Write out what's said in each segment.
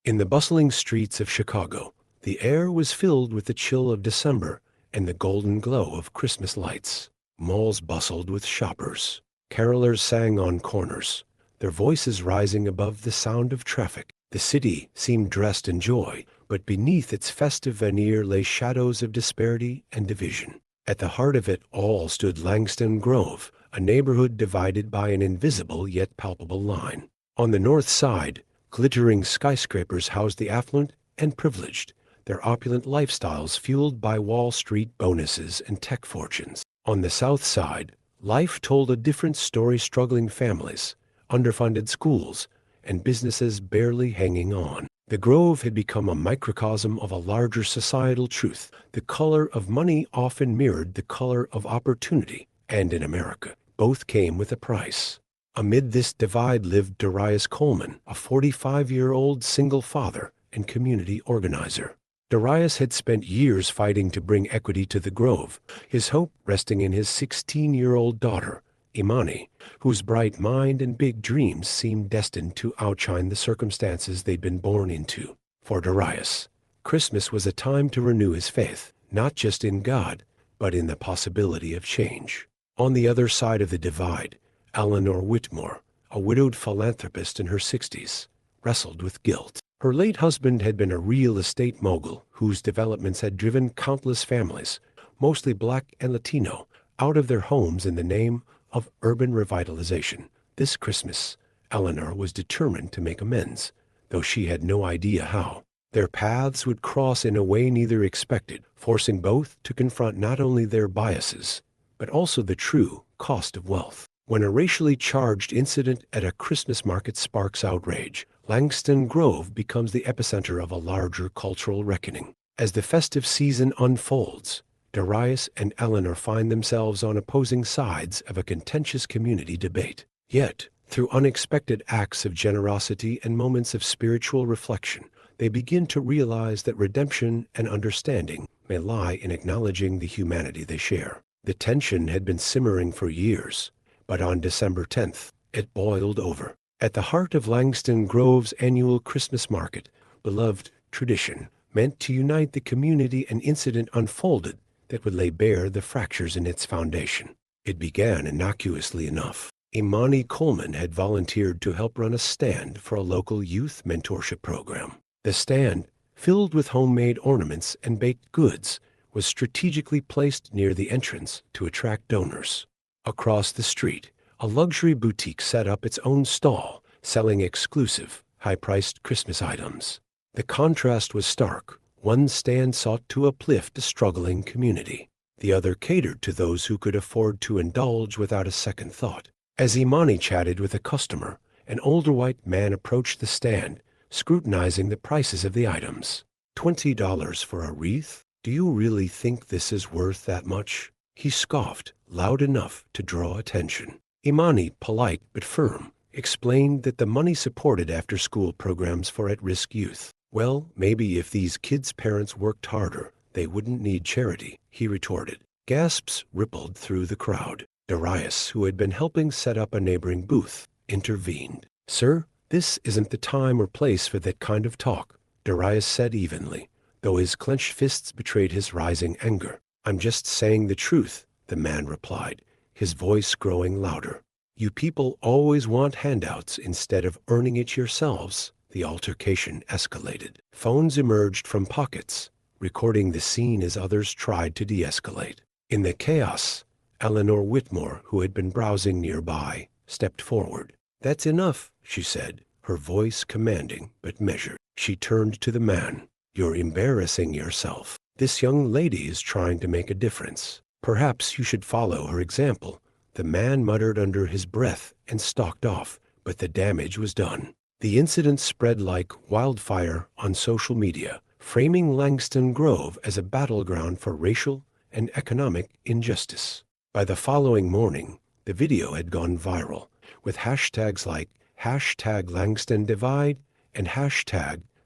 In the bustling streets of Chicago, the air was filled with the chill of December and the golden glow of Christmas lights. Malls bustled with shoppers. Carolers sang on corners, their voices rising above the sound of traffic. The city seemed dressed in joy, but beneath its festive veneer lay shadows of disparity and division. At the heart of it all stood Langston Grove, a neighborhood divided by an invisible yet palpable line. On the north side, glittering skyscrapers housed the affluent and privileged, their opulent lifestyles fueled by Wall Street bonuses and tech fortunes. On the south side, life told a different story: struggling families, underfunded schools, and businesses barely hanging on. The Grove had become a microcosm of a larger societal truth. The color of money often mirrored the color of opportunity, and in America, both came with a price. Amid this divide lived Darius Coleman, a 45-year-old single father and community organizer. Darius had spent years fighting to bring equity to the Grove, his hope resting in his 16-year-old daughter, Imani, whose bright mind and big dreams seemed destined to outshine the circumstances they'd been born into. For Darius, Christmas was a time to renew his faith, not just in God, but in the possibility of change. On the other side of the divide, Eleanor Whitmore, a widowed philanthropist in her 60s, wrestled with guilt. Her late husband had been a real estate mogul whose developments had driven countless families, mostly Black and Latino, out of their homes in the name of urban revitalization. This Christmas, Eleanor was determined to make amends, though she had no idea how. Their paths would cross in a way neither expected, forcing both to confront not only their biases, but also the true cost of wealth. When a racially charged incident at a Christmas market sparks outrage, Langston Grove becomes the epicenter of a larger cultural reckoning. As the festive season unfolds, Darius and Eleanor find themselves on opposing sides of a contentious community debate. Yet, through unexpected acts of generosity and moments of spiritual reflection, they begin to realize that redemption and understanding may lie in acknowledging the humanity they share. The tension had been simmering for years, but on December 10th, it boiled over. At the heart of Langston Grove's annual Christmas market, beloved tradition meant to unite the community, an incident unfolded that would lay bare the fractures in its foundation. It began innocuously enough. Imani Coleman had volunteered to help run a stand for a local youth mentorship program. The stand, filled with homemade ornaments and baked goods, was strategically placed near the entrance to attract donors. Across the street, a luxury boutique set up its own stall, selling exclusive, high-priced Christmas items. The contrast was stark. One stand sought to uplift a struggling community. The other catered to those who could afford to indulge without a second thought. As Imani chatted with a customer, an older white man approached the stand, scrutinizing the prices of the items. $20 for a wreath? Do you really think this is worth that much? He scoffed, loud enough to draw attention. Imani, polite but firm, explained that the money supported after-school programs for at-risk youth. Well, maybe if these kids' parents worked harder, they wouldn't need charity, he retorted. Gasps rippled through the crowd. Darius, who had been helping set up a neighboring booth, intervened. Sir, this isn't the time or place for that kind of talk, Darius said evenly, though his clenched fists betrayed his rising anger. I'm just saying the truth, the man replied, his voice growing louder. You people always want handouts instead of earning it yourselves. The altercation escalated. Phones emerged from pockets, recording the scene as others tried to de-escalate. In the chaos, Eleanor Whitmore, who had been browsing nearby, stepped forward. That's enough, she said, her voice commanding but measured. She turned to the man. You're embarrassing yourself. This young lady is trying to make a difference. Perhaps you should follow her example. The man muttered under his breath and stalked off, but the damage was done. The incident spread like wildfire on social media, framing Langston Grove as a battleground for racial and economic injustice. By the following morning, the video had gone viral, with hashtags like #LangstonDivide and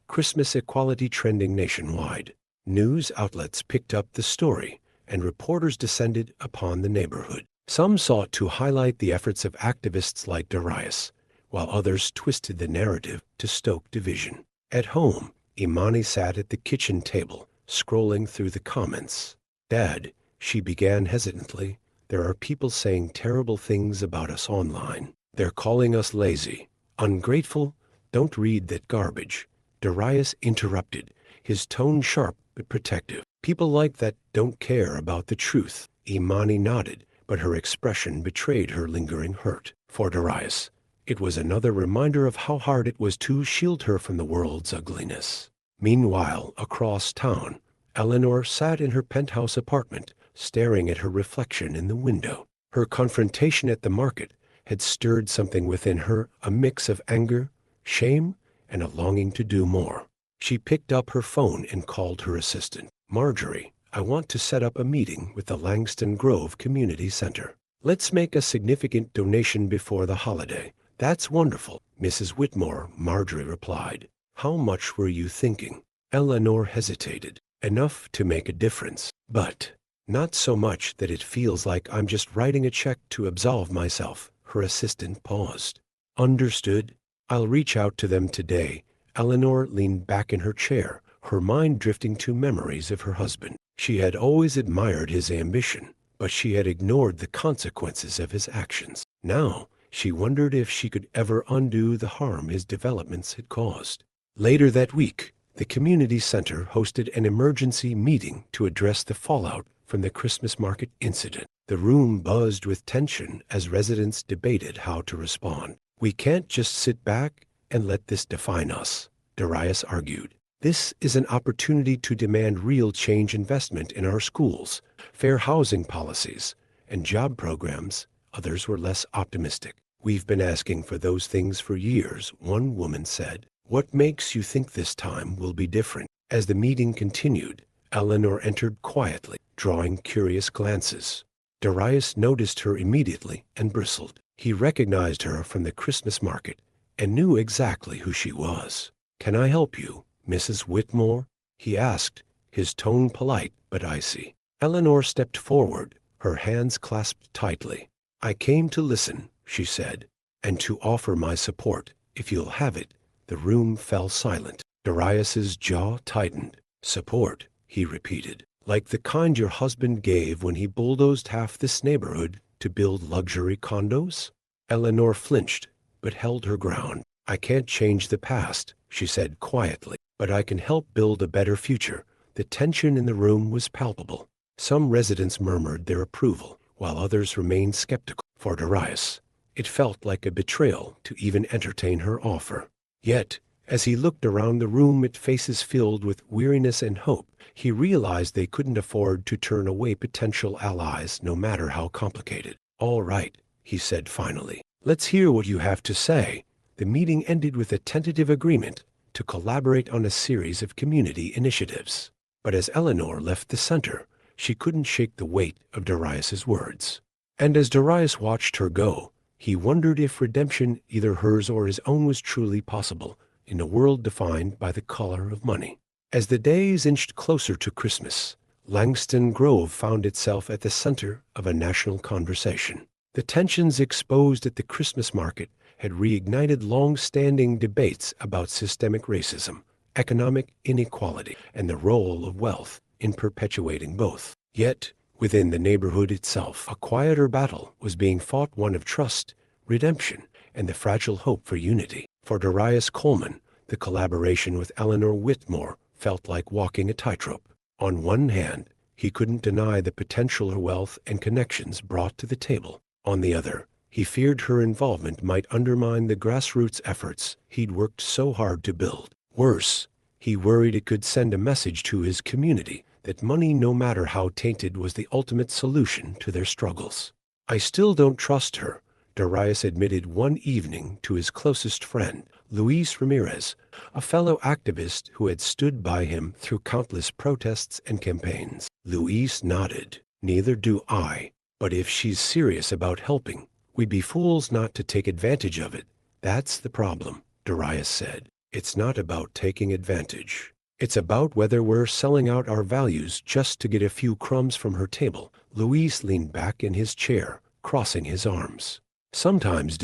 #ChristmasEquality trending nationwide. News outlets picked up the story, and reporters descended upon the neighborhood. Some sought to highlight the efforts of activists like Darius, while others twisted the narrative to stoke division. At home, Imani sat at the kitchen table, scrolling through the comments. "Dad," she began hesitantly, "there are people saying terrible things about us online. They're calling us lazy, ungrateful. Don't read that garbage." Darius interrupted, his tone sharp but protective. "People like that don't care about the truth." Imani nodded, but her expression betrayed her lingering hurt. For Darius, it was another reminder of how hard it was to shield her from the world's ugliness. Meanwhile, across town, Eleanor sat in her penthouse apartment, staring at her reflection in the window. Her confrontation at the market had stirred something within her, a mix of anger, shame, and a longing to do more. She picked up her phone and called her assistant. "Marjorie, I want to set up a meeting with the Langston Grove Community Center. Let's make a significant donation before the holiday." "That's wonderful, Mrs. Whitmore," Marjorie replied. "How much were you thinking?" Eleanor hesitated. "Enough to make a difference, but not so much that it feels like I'm just writing a check to absolve myself." Her assistant paused. "Understood. I'll reach out to them today." Eleanor leaned back in her chair, her mind drifting to memories of her husband. She had always admired his ambition, but she had ignored the consequences of his actions. Now, she wondered if she could ever undo the harm his developments had caused. Later that week, the community center hosted an emergency meeting to address the fallout from the Christmas market incident. The room buzzed with tension as residents debated how to respond. "We can't just sit back and let this define us," Darius argued. "This is an opportunity to demand real change, investment in our schools, fair housing policies, and job programs." Others were less optimistic. "We've been asking for those things for years," one woman said. "What makes you think this time will be different?" As the meeting continued, Eleanor entered quietly, drawing curious glances. Darius noticed her immediately and bristled. He recognized her from the Christmas market and knew exactly who she was. "Can I help you, Mrs. Whitmore?" he asked, his tone polite but icy. Eleanor stepped forward, her hands clasped tightly. "I came to listen," she said, "and to offer my support, if you'll have it." The room fell silent. Darius's jaw tightened. "Support," he repeated. "Like the kind your husband gave when he bulldozed half this neighborhood to build luxury condos?" Eleanor flinched, but held her ground. "I can't change the past," she said quietly, "but I can help build a better future." The tension in the room was palpable. Some residents murmured their approval, while others remained skeptical. For Darius, it felt like a betrayal to even entertain her offer. Yet, as he looked around the room at faces filled with weariness and hope, he realized they couldn't afford to turn away potential allies, no matter how complicated. "All right," he said finally. "Let's hear what you have to say." The meeting ended with a tentative agreement to collaborate on a series of community initiatives. But as Eleanor left the center, she couldn't shake the weight of Darius's words. And as Darius watched her go, he wondered if redemption, either hers or his own, was truly possible in a world defined by the color of money. As the days inched closer to Christmas, Langston Grove found itself at the center of a national conversation. The tensions exposed at the Christmas market had reignited long-standing debates about systemic racism, economic inequality, and the role of wealth in perpetuating both. Yet, within the neighborhood itself, a quieter battle was being fought, one of trust, redemption, and the fragile hope for unity. For Darius Coleman, the collaboration with Eleanor Whitmore felt like walking a tightrope. On one hand, he couldn't deny the potential her wealth and connections brought to the table. On the other, he feared her involvement might undermine the grassroots efforts he'd worked so hard to build. Worse, he worried it could send a message to his community that money, no matter how tainted, was the ultimate solution to their struggles. "I still don't trust her," Darius admitted one evening to his closest friend, Luis Ramirez, a fellow activist who had stood by him through countless protests and campaigns. Luis nodded. "Neither do I. But if she's serious about helping, we'd be fools not to take advantage of it." "That's the problem," Darius said. "It's not about taking advantage. It's about whether we're selling out our values just to get a few crumbs from her table." Luis leaned back in his chair, crossing his arms. "Sometimes,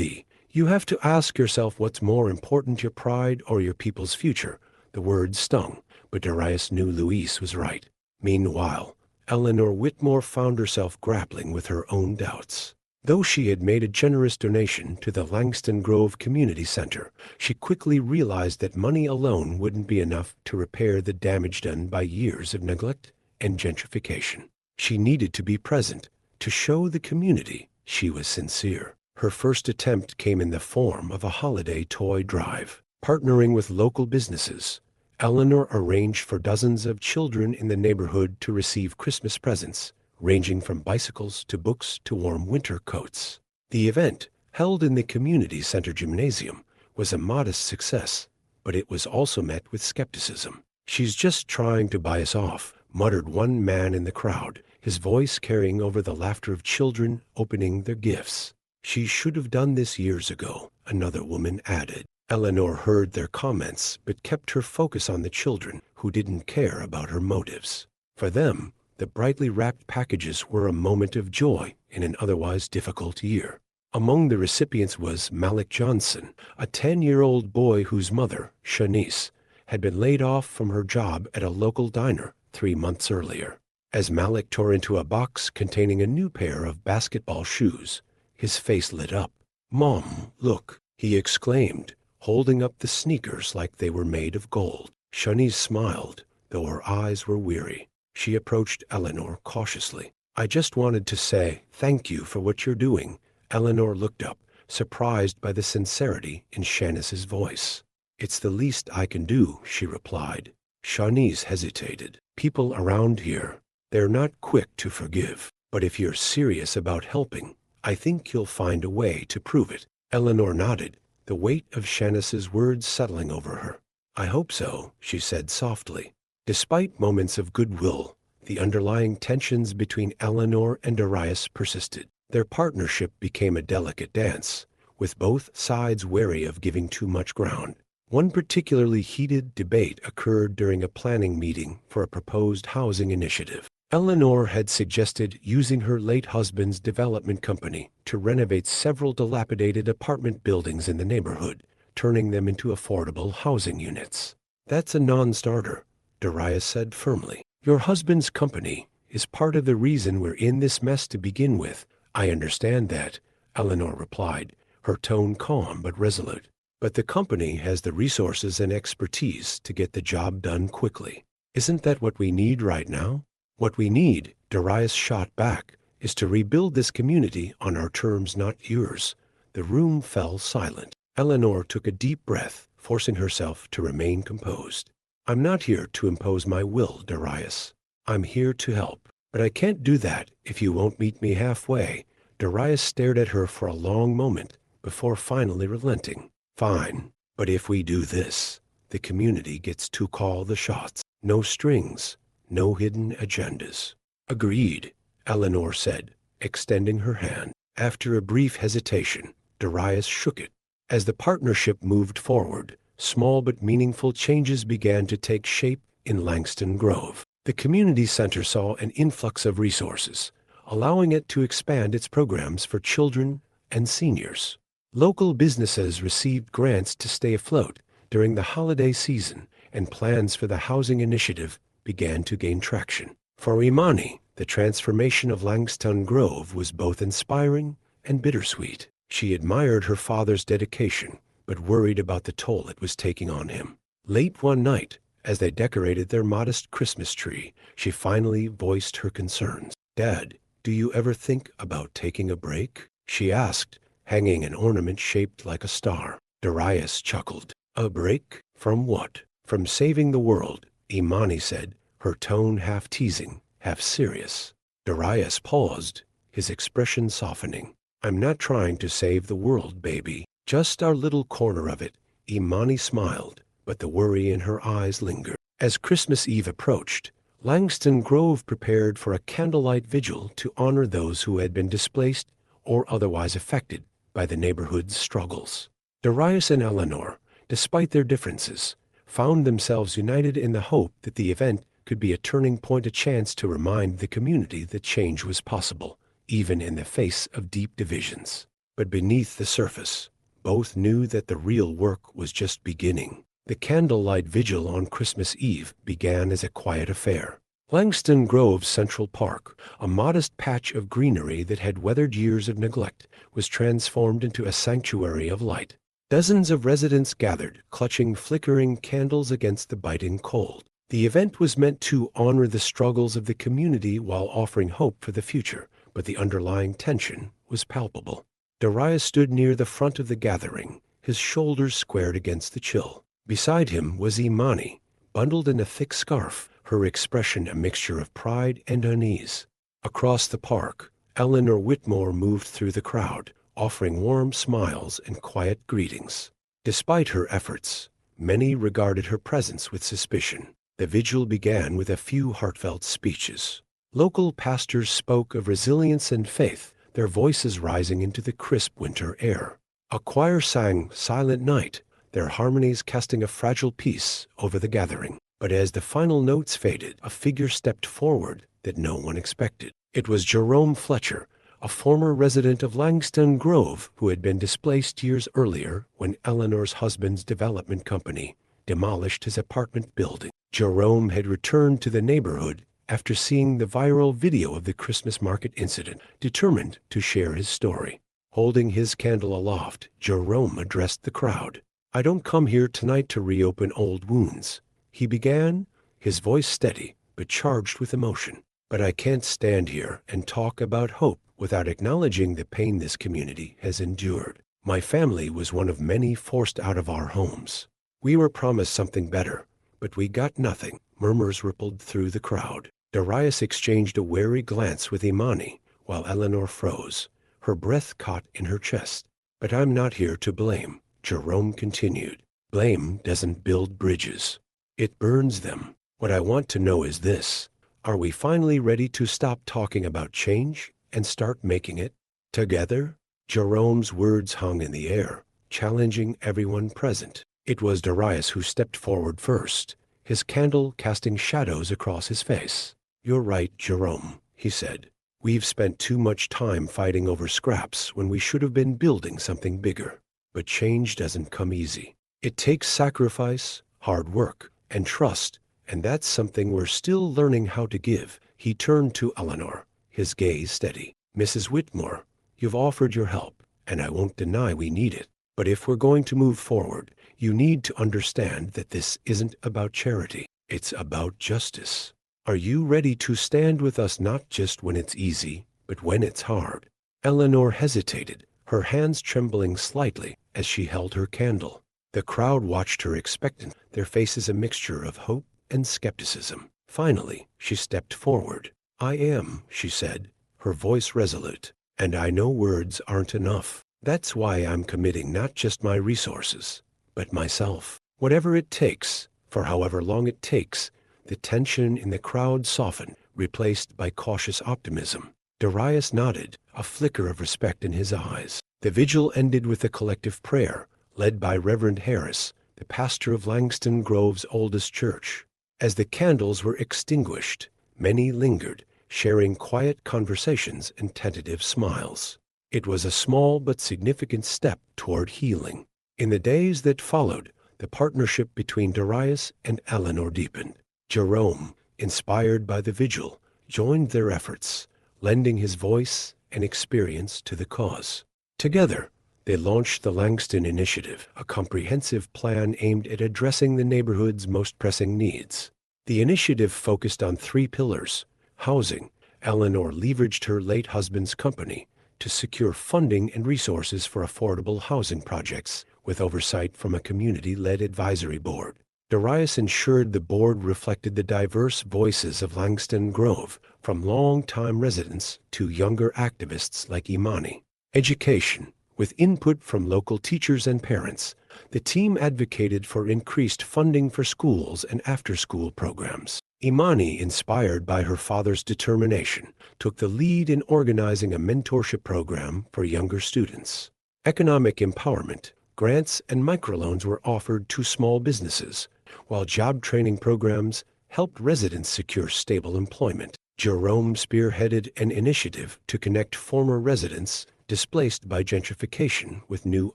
you have to ask yourself what's more important, your pride or your people's future." The words stung, but Darius knew Louise was right. Meanwhile, Eleanor Whitmore found herself grappling with her own doubts. Though she had made a generous donation to the Langston Grove Community Center, she quickly realized that money alone wouldn't be enough to repair the damage done by years of neglect and gentrification. She needed to be present, to show the community she was sincere. Her first attempt came in the form of a holiday toy drive. Partnering with local businesses, Eleanor arranged for dozens of children in the neighborhood to receive Christmas presents, ranging from bicycles to books to warm winter coats. The event, held in the community center gymnasium, was a modest success, but it was also met with skepticism. "She's just trying to buy us off," muttered one man in the crowd, his voice carrying over the laughter of children opening their gifts. "She should have done this years ago," another woman added. Eleanor heard their comments, but kept her focus on the children, who didn't care about her motives. For them, the brightly wrapped packages were a moment of joy in an otherwise difficult year. Among the recipients was Malik Johnson, a 10-year-old boy whose mother, Shanice, had been laid off from her job at a local diner 3 months earlier. As Malik tore into a box containing a new pair of basketball shoes, his face lit up. "Mom, look," he exclaimed, holding up the sneakers like they were made of gold. Shanice smiled, though her eyes were weary. She approached Eleanor cautiously. "I just wanted to say thank you for what you're doing." Eleanor looked up, surprised by the sincerity in Shanice's voice. "It's the least I can do," she replied. Shanice hesitated. "People around here, they're not quick to forgive. But if you're serious about helping, I think you'll find a way to prove it." Eleanor nodded, the weight of Shanice's words settling over her. "I hope so," she said softly. Despite moments of goodwill, the underlying tensions between Eleanor and Darius persisted. Their partnership became a delicate dance, with both sides wary of giving too much ground. One particularly heated debate occurred during a planning meeting for a proposed housing initiative. Eleanor had suggested using her late husband's development company to renovate several dilapidated apartment buildings in the neighborhood, turning them into affordable housing units. "That's a non-starter," Darius said firmly. "Your husband's company is part of the reason we're in this mess to begin with." "I understand that," Eleanor replied, her tone calm but resolute. "But the company has the resources and expertise to get the job done quickly. Isn't that what we need right now?" "What we need," Darius shot back, "is to rebuild this community on our terms, not yours." The room fell silent. Eleanor took a deep breath, forcing herself to remain composed. "I'm not here to impose my will, Darius. I'm here to help. But I can't do that if you won't meet me halfway." Darius stared at her for a long moment before finally relenting. "Fine, but if we do this, the community gets to call the shots. No strings, no hidden agendas." "Agreed," Eleanor said, extending her hand. After a brief hesitation, Darius shook it. As the partnership moved forward, small but meaningful changes began to take shape in Langston Grove. The community center saw an influx of resources, allowing it to expand its programs for children and seniors. Local businesses received grants to stay afloat during the holiday season, and plans for the housing initiative began to gain traction. For Imani, the transformation of Langston Grove was both inspiring and bittersweet. She admired her father's dedication, but worried about the toll it was taking on him. Late one night, as they decorated their modest Christmas tree, she finally voiced her concerns. "Dad, do you ever think about taking a break?" she asked, hanging an ornament shaped like a star. Darius chuckled. "A break? From what?" "From saving the world," Imani said, her tone half teasing, half serious. Darius paused, his expression softening. "I'm not trying to save the world, baby. Just our little corner of it." Imani smiled, but the worry in her eyes lingered. As Christmas Eve approached, Langston Grove prepared for a candlelight vigil to honor those who had been displaced or otherwise affected by the neighborhood's struggles. Darius and Eleanor, despite their differences, found themselves united in the hope that the event could be a turning point, a chance to remind the community that change was possible, even in the face of deep divisions. But beneath the surface, both knew that the real work was just beginning. The candlelight vigil on Christmas Eve began as a quiet affair. Langston Grove Central Park, a modest patch of greenery that had weathered years of neglect, was transformed into a sanctuary of light. Dozens of residents gathered, clutching flickering candles against the biting cold. The event was meant to honor the struggles of the community while offering hope for the future, but the underlying tension was palpable. Darius stood near the front of the gathering, his shoulders squared against the chill. Beside him was Imani, bundled in a thick scarf, her expression a mixture of pride and unease. Across the park, Eleanor Whitmore moved through the crowd, offering warm smiles and quiet greetings. Despite her efforts, many regarded her presence with suspicion. The vigil began with a few heartfelt speeches. Local pastors spoke of resilience and faith, their voices rising into the crisp winter air. A choir sang Silent Night, their harmonies casting a fragile peace over the gathering. But as the final notes faded, a figure stepped forward that no one expected. It was Jerome Fletcher, a former resident of Langston Grove who had been displaced years earlier when Eleanor's husband's development company demolished his apartment building. Jerome had returned to the neighborhood after seeing the viral video of the Christmas market incident, determined to share his story. Holding his candle aloft, Jerome addressed the crowd. "I don't come here tonight to reopen old wounds," he began, his voice steady but charged with emotion. "But I can't stand here and talk about hope without acknowledging the pain this community has endured. My family was one of many forced out of our homes. We were promised something better, but we got nothing." Murmurs rippled through the crowd. Darius exchanged a wary glance with Imani, while Eleanor froze, her breath caught in her chest. "But I'm not here to blame," Jerome continued. "Blame doesn't build bridges. It burns them. What I want to know is this: are we finally ready to stop talking about change and start making it together?" Jerome's words hung in the air, challenging everyone present. It was Darius who stepped forward first, his candle casting shadows across his face. "You're right, Jerome," he said. "We've spent too much time fighting over scraps when we should have been building something bigger. But change doesn't come easy. It takes sacrifice, hard work, and trust, and that's something we're still learning how to give." He turned to Eleanor, his gaze steady. "Mrs. Whitmore, you've offered your help, and I won't deny we need it. But if we're going to move forward, you need to understand that this isn't about charity. It's about justice. Are you ready to stand with us not just when it's easy, but when it's hard?" Eleanor hesitated, her hands trembling slightly as she held her candle. The crowd watched her expectant, their faces a mixture of hope and skepticism. Finally, she stepped forward. "I am," she said, her voice resolute, "and I know words aren't enough. That's why I'm committing not just my resources, but myself. Whatever it takes, for however long it takes." The tension in the crowd softened, replaced by cautious optimism. Darius nodded, a flicker of respect in his eyes. The vigil ended with a collective prayer, led by Reverend Harris, the pastor of Langston Grove's oldest church. As the candles were extinguished, many lingered, sharing quiet conversations and tentative smiles. It was a small but significant step toward healing. In the days that followed, the partnership between Darius and Eleanor deepened. Jerome, inspired by the vigil, joined their efforts, lending his voice and experience to the cause. Together, they launched the Langston Initiative, a comprehensive plan aimed at addressing the neighborhood's most pressing needs. The initiative focused on 3 pillars: housing. Eleanor leveraged her late husband's company to secure funding and resources for affordable housing projects, with oversight from a community-led advisory board. Darius ensured the board reflected the diverse voices of Langston Grove, from long-time residents to younger activists like Imani. Education. With input from local teachers and parents, the team advocated for increased funding for schools and after-school programs. Imani, inspired by her father's determination, took the lead in organizing a mentorship program for younger students. Economic empowerment. Grants and microloans were offered to small businesses, while job training programs helped residents secure stable employment. Jerome spearheaded an initiative to connect former residents displaced by gentrification with new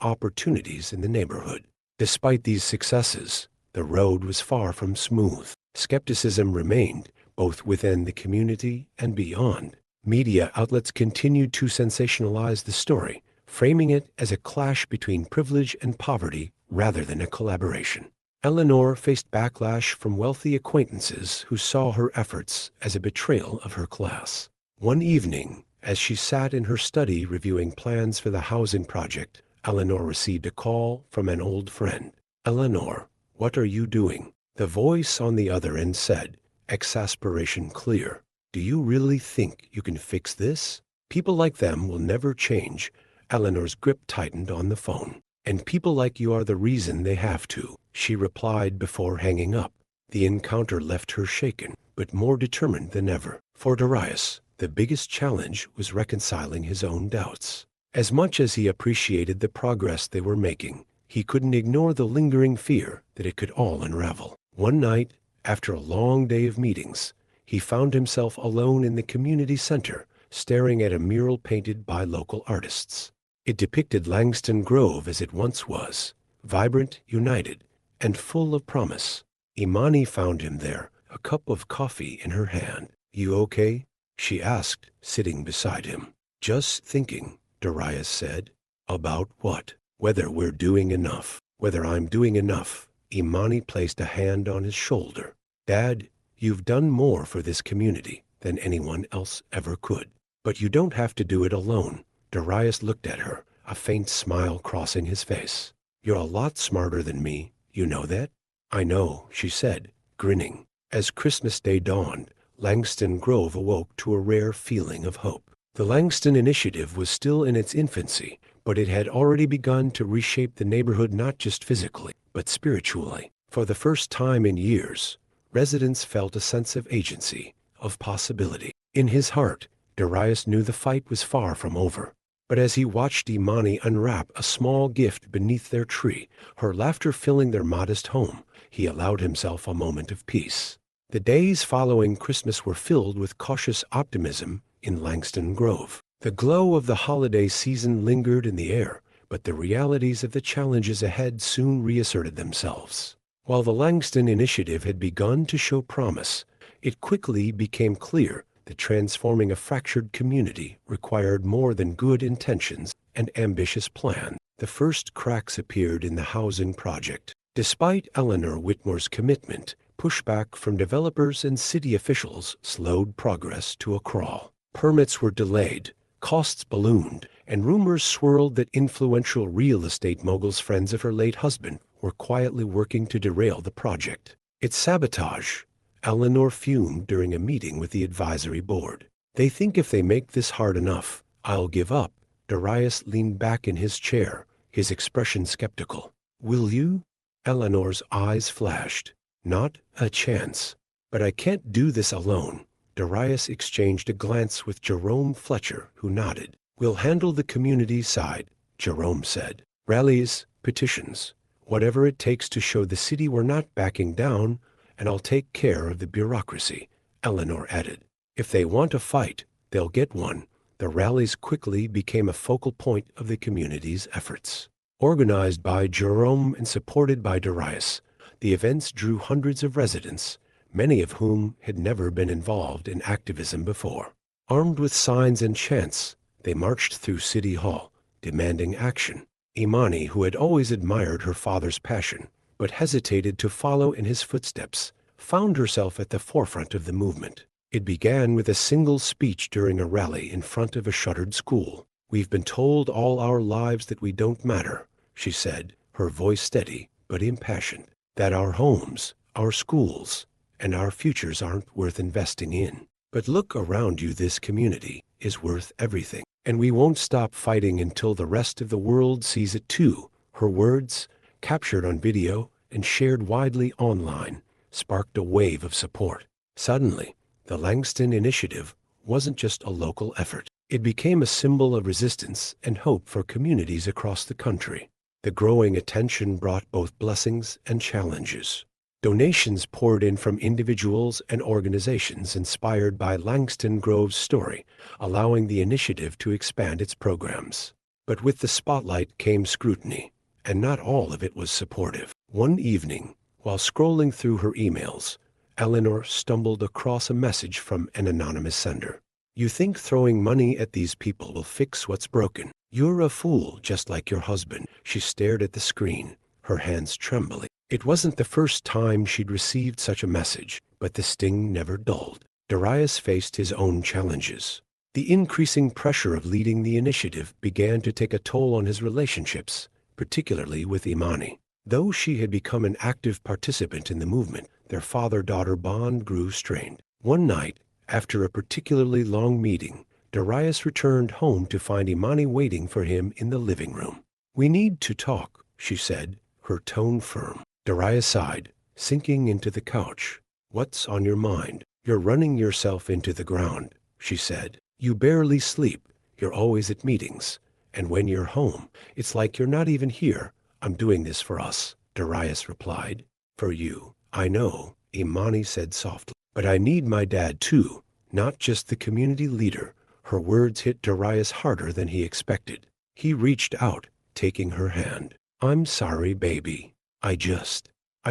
opportunities in the neighborhood. Despite these successes, the road was far from smooth. Skepticism remained, both within the community and beyond. Media outlets continued to sensationalize the story, framing it as a clash between privilege and poverty rather than a collaboration. Eleanor faced backlash from wealthy acquaintances who saw her efforts as a betrayal of her class. One evening, as she sat in her study reviewing plans for the housing project, Eleanor received a call from an old friend. "Eleanor, what are you doing?" The voice on the other end said, exasperation clear, "Do you really think you can fix this? People like them will never change." Eleanor's grip tightened on the phone. "And people like you are the reason they have to," she replied before hanging up. The encounter left her shaken, but more determined than ever. For Darius, the biggest challenge was reconciling his own doubts. As much as he appreciated the progress they were making, he couldn't ignore the lingering fear that it could all unravel. One night, after a long day of meetings, he found himself alone in the community center, staring at a mural painted by local artists. It depicted Langston Grove as it once was, vibrant, united, and full of promise. Imani found him there, a cup of coffee in her hand. "You okay?" she asked, sitting beside him. "Just thinking," Darius said. "About what?" "Whether we're doing enough. Whether I'm doing enough." Imani placed a hand on his shoulder. "Dad, you've done more for this community than anyone else ever could. But you don't have to do it alone." Darius looked at her, a faint smile crossing his face. "You're a lot smarter than me, you know that?" "I know," she said, grinning. As Christmas Day dawned, Langston Grove awoke to a rare feeling of hope. The Langston Initiative was still in its infancy, but it had already begun to reshape the neighborhood not just physically, but spiritually. For the first time in years, residents felt a sense of agency, of possibility. In his heart, Darius knew the fight was far from over. But as he watched Imani unwrap a small gift beneath their tree, her laughter filling their modest home, he allowed himself a moment of peace. The days following Christmas were filled with cautious optimism in Langston Grove. The glow of the holiday season lingered in the air, but the realities of the challenges ahead soon reasserted themselves. While the Langston Initiative had begun to show promise, it quickly became clear that transforming a fractured community required more than good intentions and ambitious plans. The first cracks appeared in the housing project. Despite Eleanor Whitmore's commitment, pushback from developers and city officials slowed progress to a crawl. Permits were delayed, costs ballooned, and rumors swirled that influential real estate moguls, friends of her late husband, were quietly working to derail the project. "It's sabotage," Eleanor fumed during a meeting with the advisory board. "They think if they make this hard enough, I'll give up." Darius leaned back in his chair, his expression skeptical. "Will you?" Eleanor's eyes flashed. "Not a chance. But I can't do this alone." Darius exchanged a glance with Jerome Fletcher, who nodded. "We'll handle the community side," Jerome said. "Rallies, petitions, whatever it takes to show the city we're not backing down, and I'll take care of the bureaucracy," Eleanor added. "If they want a fight, they'll get one." The rallies quickly became a focal point of the community's efforts. Organized by Jerome and supported by Darius, the events drew hundreds of residents, many of whom had never been involved in activism before. Armed with signs and chants, they marched through City Hall, demanding action. Imani, who had always admired her father's passion, but hesitated to follow in his footsteps, found herself at the forefront of the movement. It began with a single speech during a rally in front of a shuttered school. "We've been told all our lives that we don't matter," she said, her voice steady but impassioned. "That our homes, our schools, and our futures aren't worth investing in. But look around you, this community is worth everything. And we won't stop fighting until the rest of the world sees it too." Her words, captured on video and shared widely online, sparked a wave of support. Suddenly, the Langston Initiative wasn't just a local effort. It became a symbol of resistance and hope for communities across the country. The growing attention brought both blessings and challenges. Donations poured in from individuals and organizations inspired by Langston Grove's story, allowing the initiative to expand its programs. But with the spotlight came scrutiny, and not all of it was supportive. One evening, While scrolling through her emails, Eleanor stumbled across a message from an anonymous sender. "You think throwing money at these people will fix what's broken? You're a fool, just like your husband." She stared at the screen, her hands trembling. It wasn't the first time she'd received such a message, but the sting never dulled. Darius faced his own challenges. The increasing pressure of leading the initiative began to take a toll on his relationships, particularly with Imani. Though she had become an active participant in the movement, their father-daughter bond grew strained. One night, after a particularly long meeting, Darius returned home to find Imani waiting for him in the living room. "We need to talk," she said, her tone firm. Darius sighed, sinking into the couch. "What's on your mind?" "You're running yourself into the ground," she said. "You barely sleep, you're always at meetings, and when you're home, it's like you're not even here." "I'm doing this for us," Darius replied. "For you, I know," Imani said softly. "But I need my dad too, not just the community leader." Her words hit Darius harder than he expected. He reached out, taking her hand. "I'm sorry, baby. I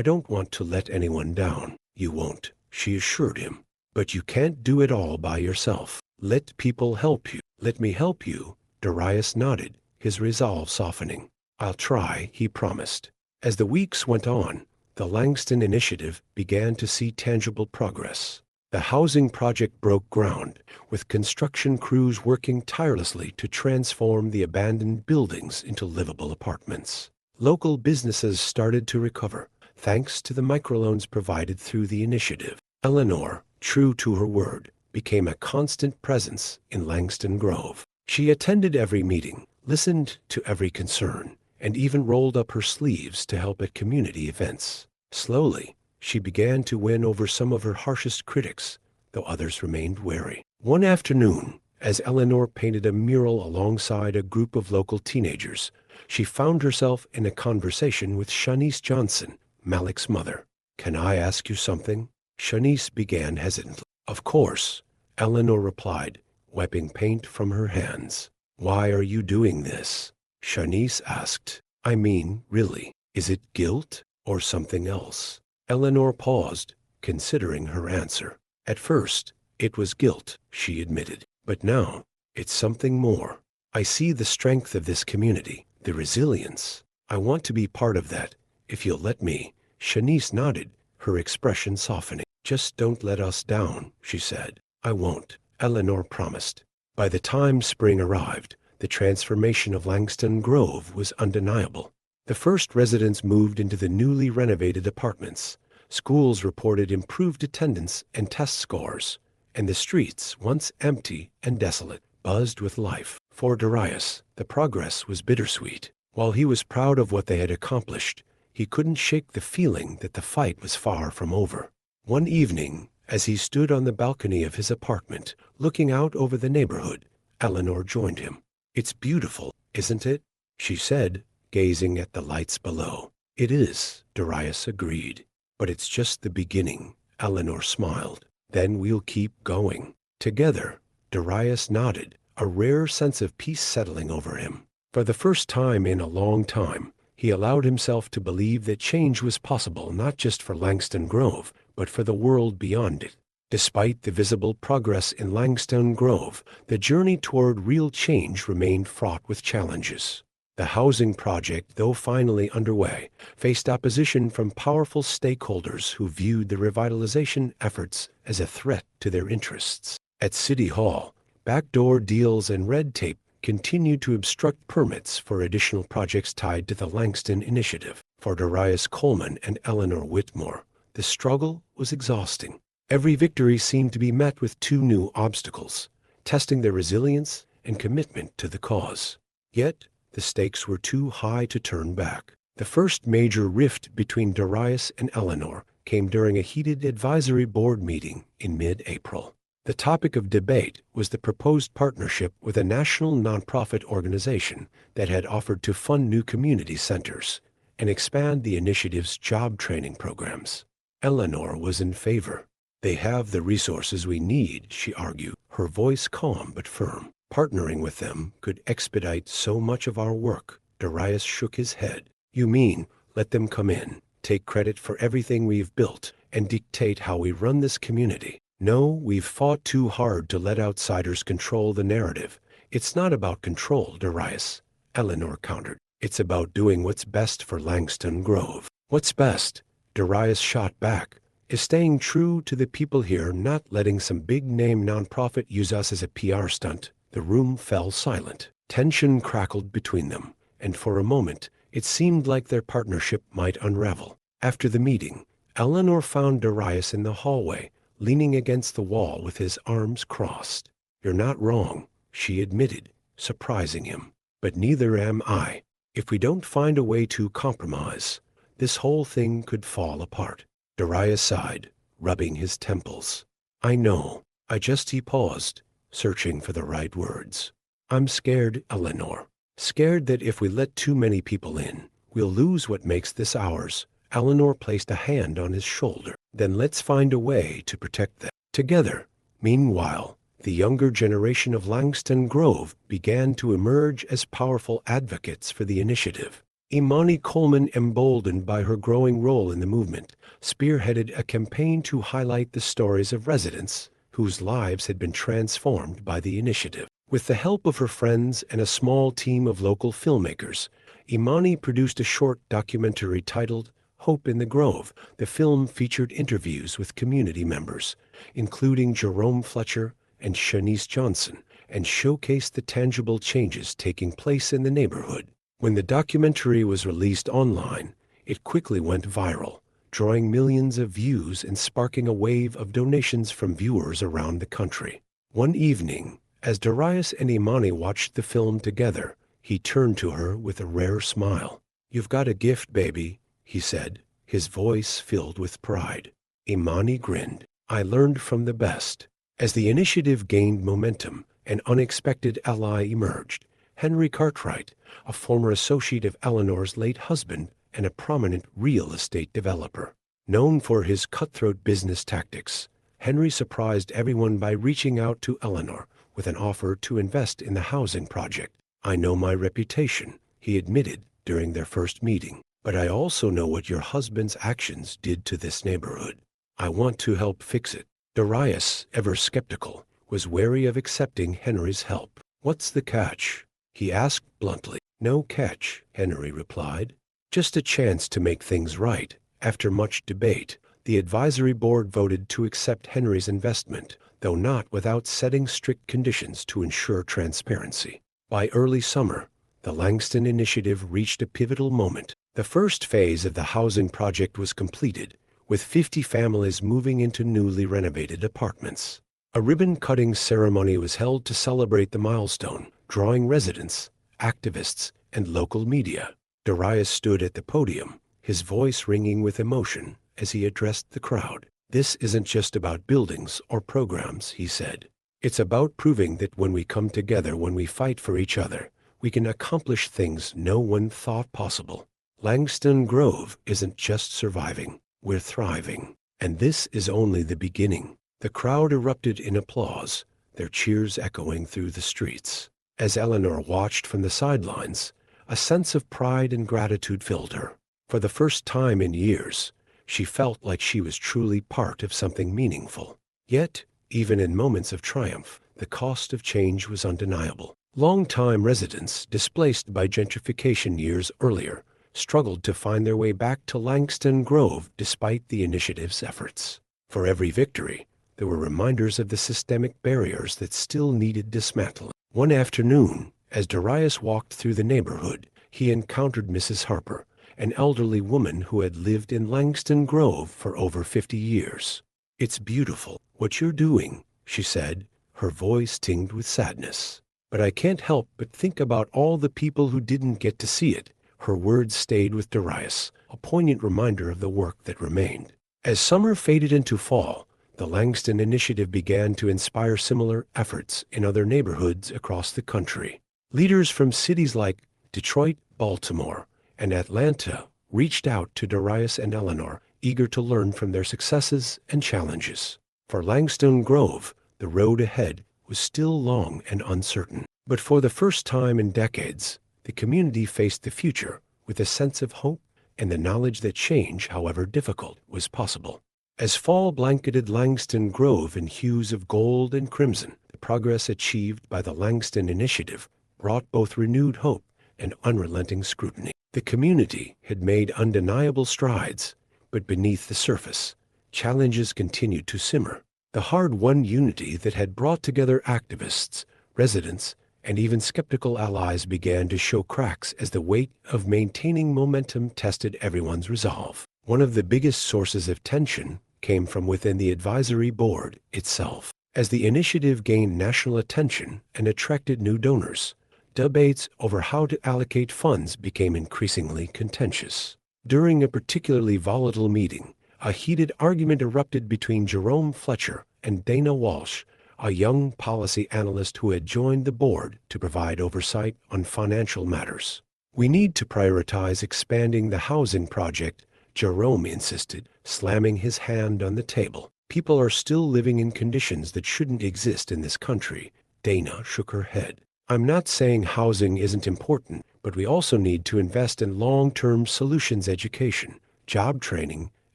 don't want to let anyone down." "You won't," she assured him. "But you can't do it all by yourself. Let people help you." "Let me help you," Darius nodded, his resolve softening. "I'll try," he promised. As the weeks went on, the Langston Initiative began to see tangible progress. The housing project broke ground, with construction crews working tirelessly to transform the abandoned buildings into livable apartments. Local businesses started to recover, thanks to the microloans provided through the initiative. Eleanor, true to her word, became a constant presence in Langston Grove. She attended every meeting, listened to every concern, and even rolled up her sleeves to help at community events. Slowly, she began to win over some of her harshest critics, though others remained wary. One afternoon, as Eleanor painted a mural alongside a group of local teenagers, she found herself in a conversation with Shanice Johnson, Malik's mother. "Can I ask you something?" Shanice began hesitantly. "Of course," Eleanor replied, wiping paint from her hands. "Why are you doing this?" Shanice asked. "I mean, really, is it guilt or something else?" Eleanor paused, considering her answer. "At first, it was guilt," she admitted. "But now, it's something more. I see the strength of this community, the resilience. I want to be part of that, if you'll let me." Shanice nodded, her expression softening. "Just don't let us down," she said. "I won't," Eleanor promised. By the time spring arrived, the transformation of Langston Grove was undeniable. The first residents moved into the newly renovated apartments. Schools reported improved attendance and test scores, and the streets, once empty and desolate, buzzed with life. For Darius, the progress was bittersweet. While he was proud of what they had accomplished, he couldn't shake the feeling that the fight was far from over. One evening, as he stood on the balcony of his apartment, looking out over the neighborhood, Eleanor joined him. "It's beautiful, isn't it?" she said, gazing at the lights below. "It is," Darius agreed. "But it's just the beginning," Eleanor smiled. "Then we'll keep going." Together, Darius nodded, a rare sense of peace settling over him. For the first time in a long time, he allowed himself to believe that change was possible not just for Langston Grove, but for the world beyond it. Despite the visible progress in Langston Grove, the journey toward real change remained fraught with challenges. The housing project, though finally underway, faced opposition from powerful stakeholders who viewed the revitalization efforts as a threat to their interests. At City Hall, backdoor deals and red tape continued to obstruct permits for additional projects tied to the Langston Initiative. For Darius Coleman and Eleanor Whitmore, the struggle was exhausting. Every victory seemed to be met with two new obstacles, testing their resilience and commitment to the cause. Yet, the stakes were too high to turn back. The first major rift between Darius and Eleanor came during a heated advisory board meeting in mid-April. The topic of debate was the proposed partnership with a national nonprofit organization that had offered to fund new community centers and expand the initiative's job training programs. Eleanor was in favor. "They have the resources we need," she argued, her voice calm but firm. "Partnering with them could expedite so much of our work." Darius shook his head. "You mean, let them come in, take credit for everything we've built, and dictate how we run this community. No, we've fought too hard to let outsiders control the narrative. It's not about control, Darius, Eleanor countered. It's about doing what's best for Langston Grove. What's best, Darius shot back, is staying true to the people here, not letting some big-name nonprofit use us as a PR stunt. The room fell silent. Tension crackled between them, and for a moment, it seemed like their partnership might unravel. After the meeting, Eleanor found Darius in the hallway, leaning against the wall with his arms crossed. "You're not wrong," she admitted, surprising him. "But neither am I. If we don't find a way to compromise, this whole thing could fall apart." Darius sighed, rubbing his temples. "I know. He paused, searching for the right words. "I'm scared, Eleanor. Scared that if we let too many people in, we'll lose what makes this ours." Eleanor placed a hand on his shoulder. "Then let's find a way to protect them together." Meanwhile, the younger generation of Langston Grove began to emerge as powerful advocates for the initiative. Imani Coleman, emboldened by her growing role in the movement, spearheaded a campaign to highlight the stories of residents whose lives had been transformed by the initiative. With the help of her friends and a small team of local filmmakers, Imani produced a short documentary titled Hope in the Grove. The film featured interviews with community members, including Jerome Fletcher and Shanice Johnson, and showcased the tangible changes taking place in the neighborhood. When the documentary was released online, it quickly went viral, drawing millions of views and sparking a wave of donations from viewers around the country. One evening, as Darius and Imani watched the film together, he turned to her with a rare smile. "You've got a gift, baby," he said, his voice filled with pride. Imani grinned. "I learned from the best." As the initiative gained momentum, an unexpected ally emerged. Henry Cartwright, a former associate of Eleanor's late husband and a prominent real estate developer. Known for his cutthroat business tactics, Henry surprised everyone by reaching out to Eleanor with an offer to invest in the housing project. "I know my reputation," he admitted during their first meeting, "but I also know what your husband's actions did to this neighborhood. I want to help fix it." Darius, ever skeptical, was wary of accepting Henry's help. "What's the catch?" he asked bluntly. "No catch," Henry replied. "Just a chance to make things right." After much debate, the advisory board voted to accept Henry's investment, though not without setting strict conditions to ensure transparency. By early summer, the Langston Initiative reached a pivotal moment. The first phase of the housing project was completed, with 50 families moving into newly renovated apartments. A ribbon-cutting ceremony was held to celebrate the milestone, drawing residents, activists, and local media. Darius stood at the podium, his voice ringing with emotion as he addressed the crowd. "This isn't just about buildings or programs," he said. "It's about proving that when we come together, when we fight for each other, we can accomplish things no one thought possible. Langston Grove isn't just surviving, we're thriving. And this is only the beginning." The crowd erupted in applause, their cheers echoing through the streets. As Eleanor watched from the sidelines, a sense of pride and gratitude filled her. For the first time in years, she felt like she was truly part of something meaningful. Yet, even in moments of triumph, the cost of change was undeniable. Long-time residents, displaced by gentrification years earlier, struggled to find their way back to Langston Grove despite the initiative's efforts. For every victory, there were reminders of the systemic barriers that still needed dismantling. One afternoon, as Darius walked through the neighborhood, he encountered Mrs. Harper, an elderly woman who had lived in Langston Grove for over 50 years. "It's beautiful, what you're doing," she said, her voice tinged with sadness. "But I can't help but think about all the people who didn't get to see it." Her words stayed with Darius, a poignant reminder of the work that remained. As summer faded into fall, the Langston Initiative began to inspire similar efforts in other neighborhoods across the country. Leaders from cities like Detroit, Baltimore, and Atlanta reached out to Darius and Eleanor, eager to learn from their successes and challenges. For Langston Grove, the road ahead was still long and uncertain. But for the first time in decades, the community faced the future with a sense of hope and the knowledge that change, however difficult, was possible. As fall blanketed Langston Grove in hues of gold and crimson, the progress achieved by the Langston Initiative brought both renewed hope and unrelenting scrutiny. The community had made undeniable strides, but beneath the surface, challenges continued to simmer. The hard-won unity that had brought together activists, residents, and even skeptical allies began to show cracks as the weight of maintaining momentum tested everyone's resolve. One of the biggest sources of tension came from within the advisory board itself. As the initiative gained national attention and attracted new donors, debates over how to allocate funds became increasingly contentious. During a particularly volatile meeting, a heated argument erupted between Jerome Fletcher and Dana Walsh, a young policy analyst who had joined the board to provide oversight on financial matters. "We need to prioritize expanding the housing project," Jerome insisted, slamming his hand on the table. "People are still living in conditions that shouldn't exist in this country." Dana shook her head. "I'm not saying housing isn't important, but we also need to invest in long-term solutions education, job training,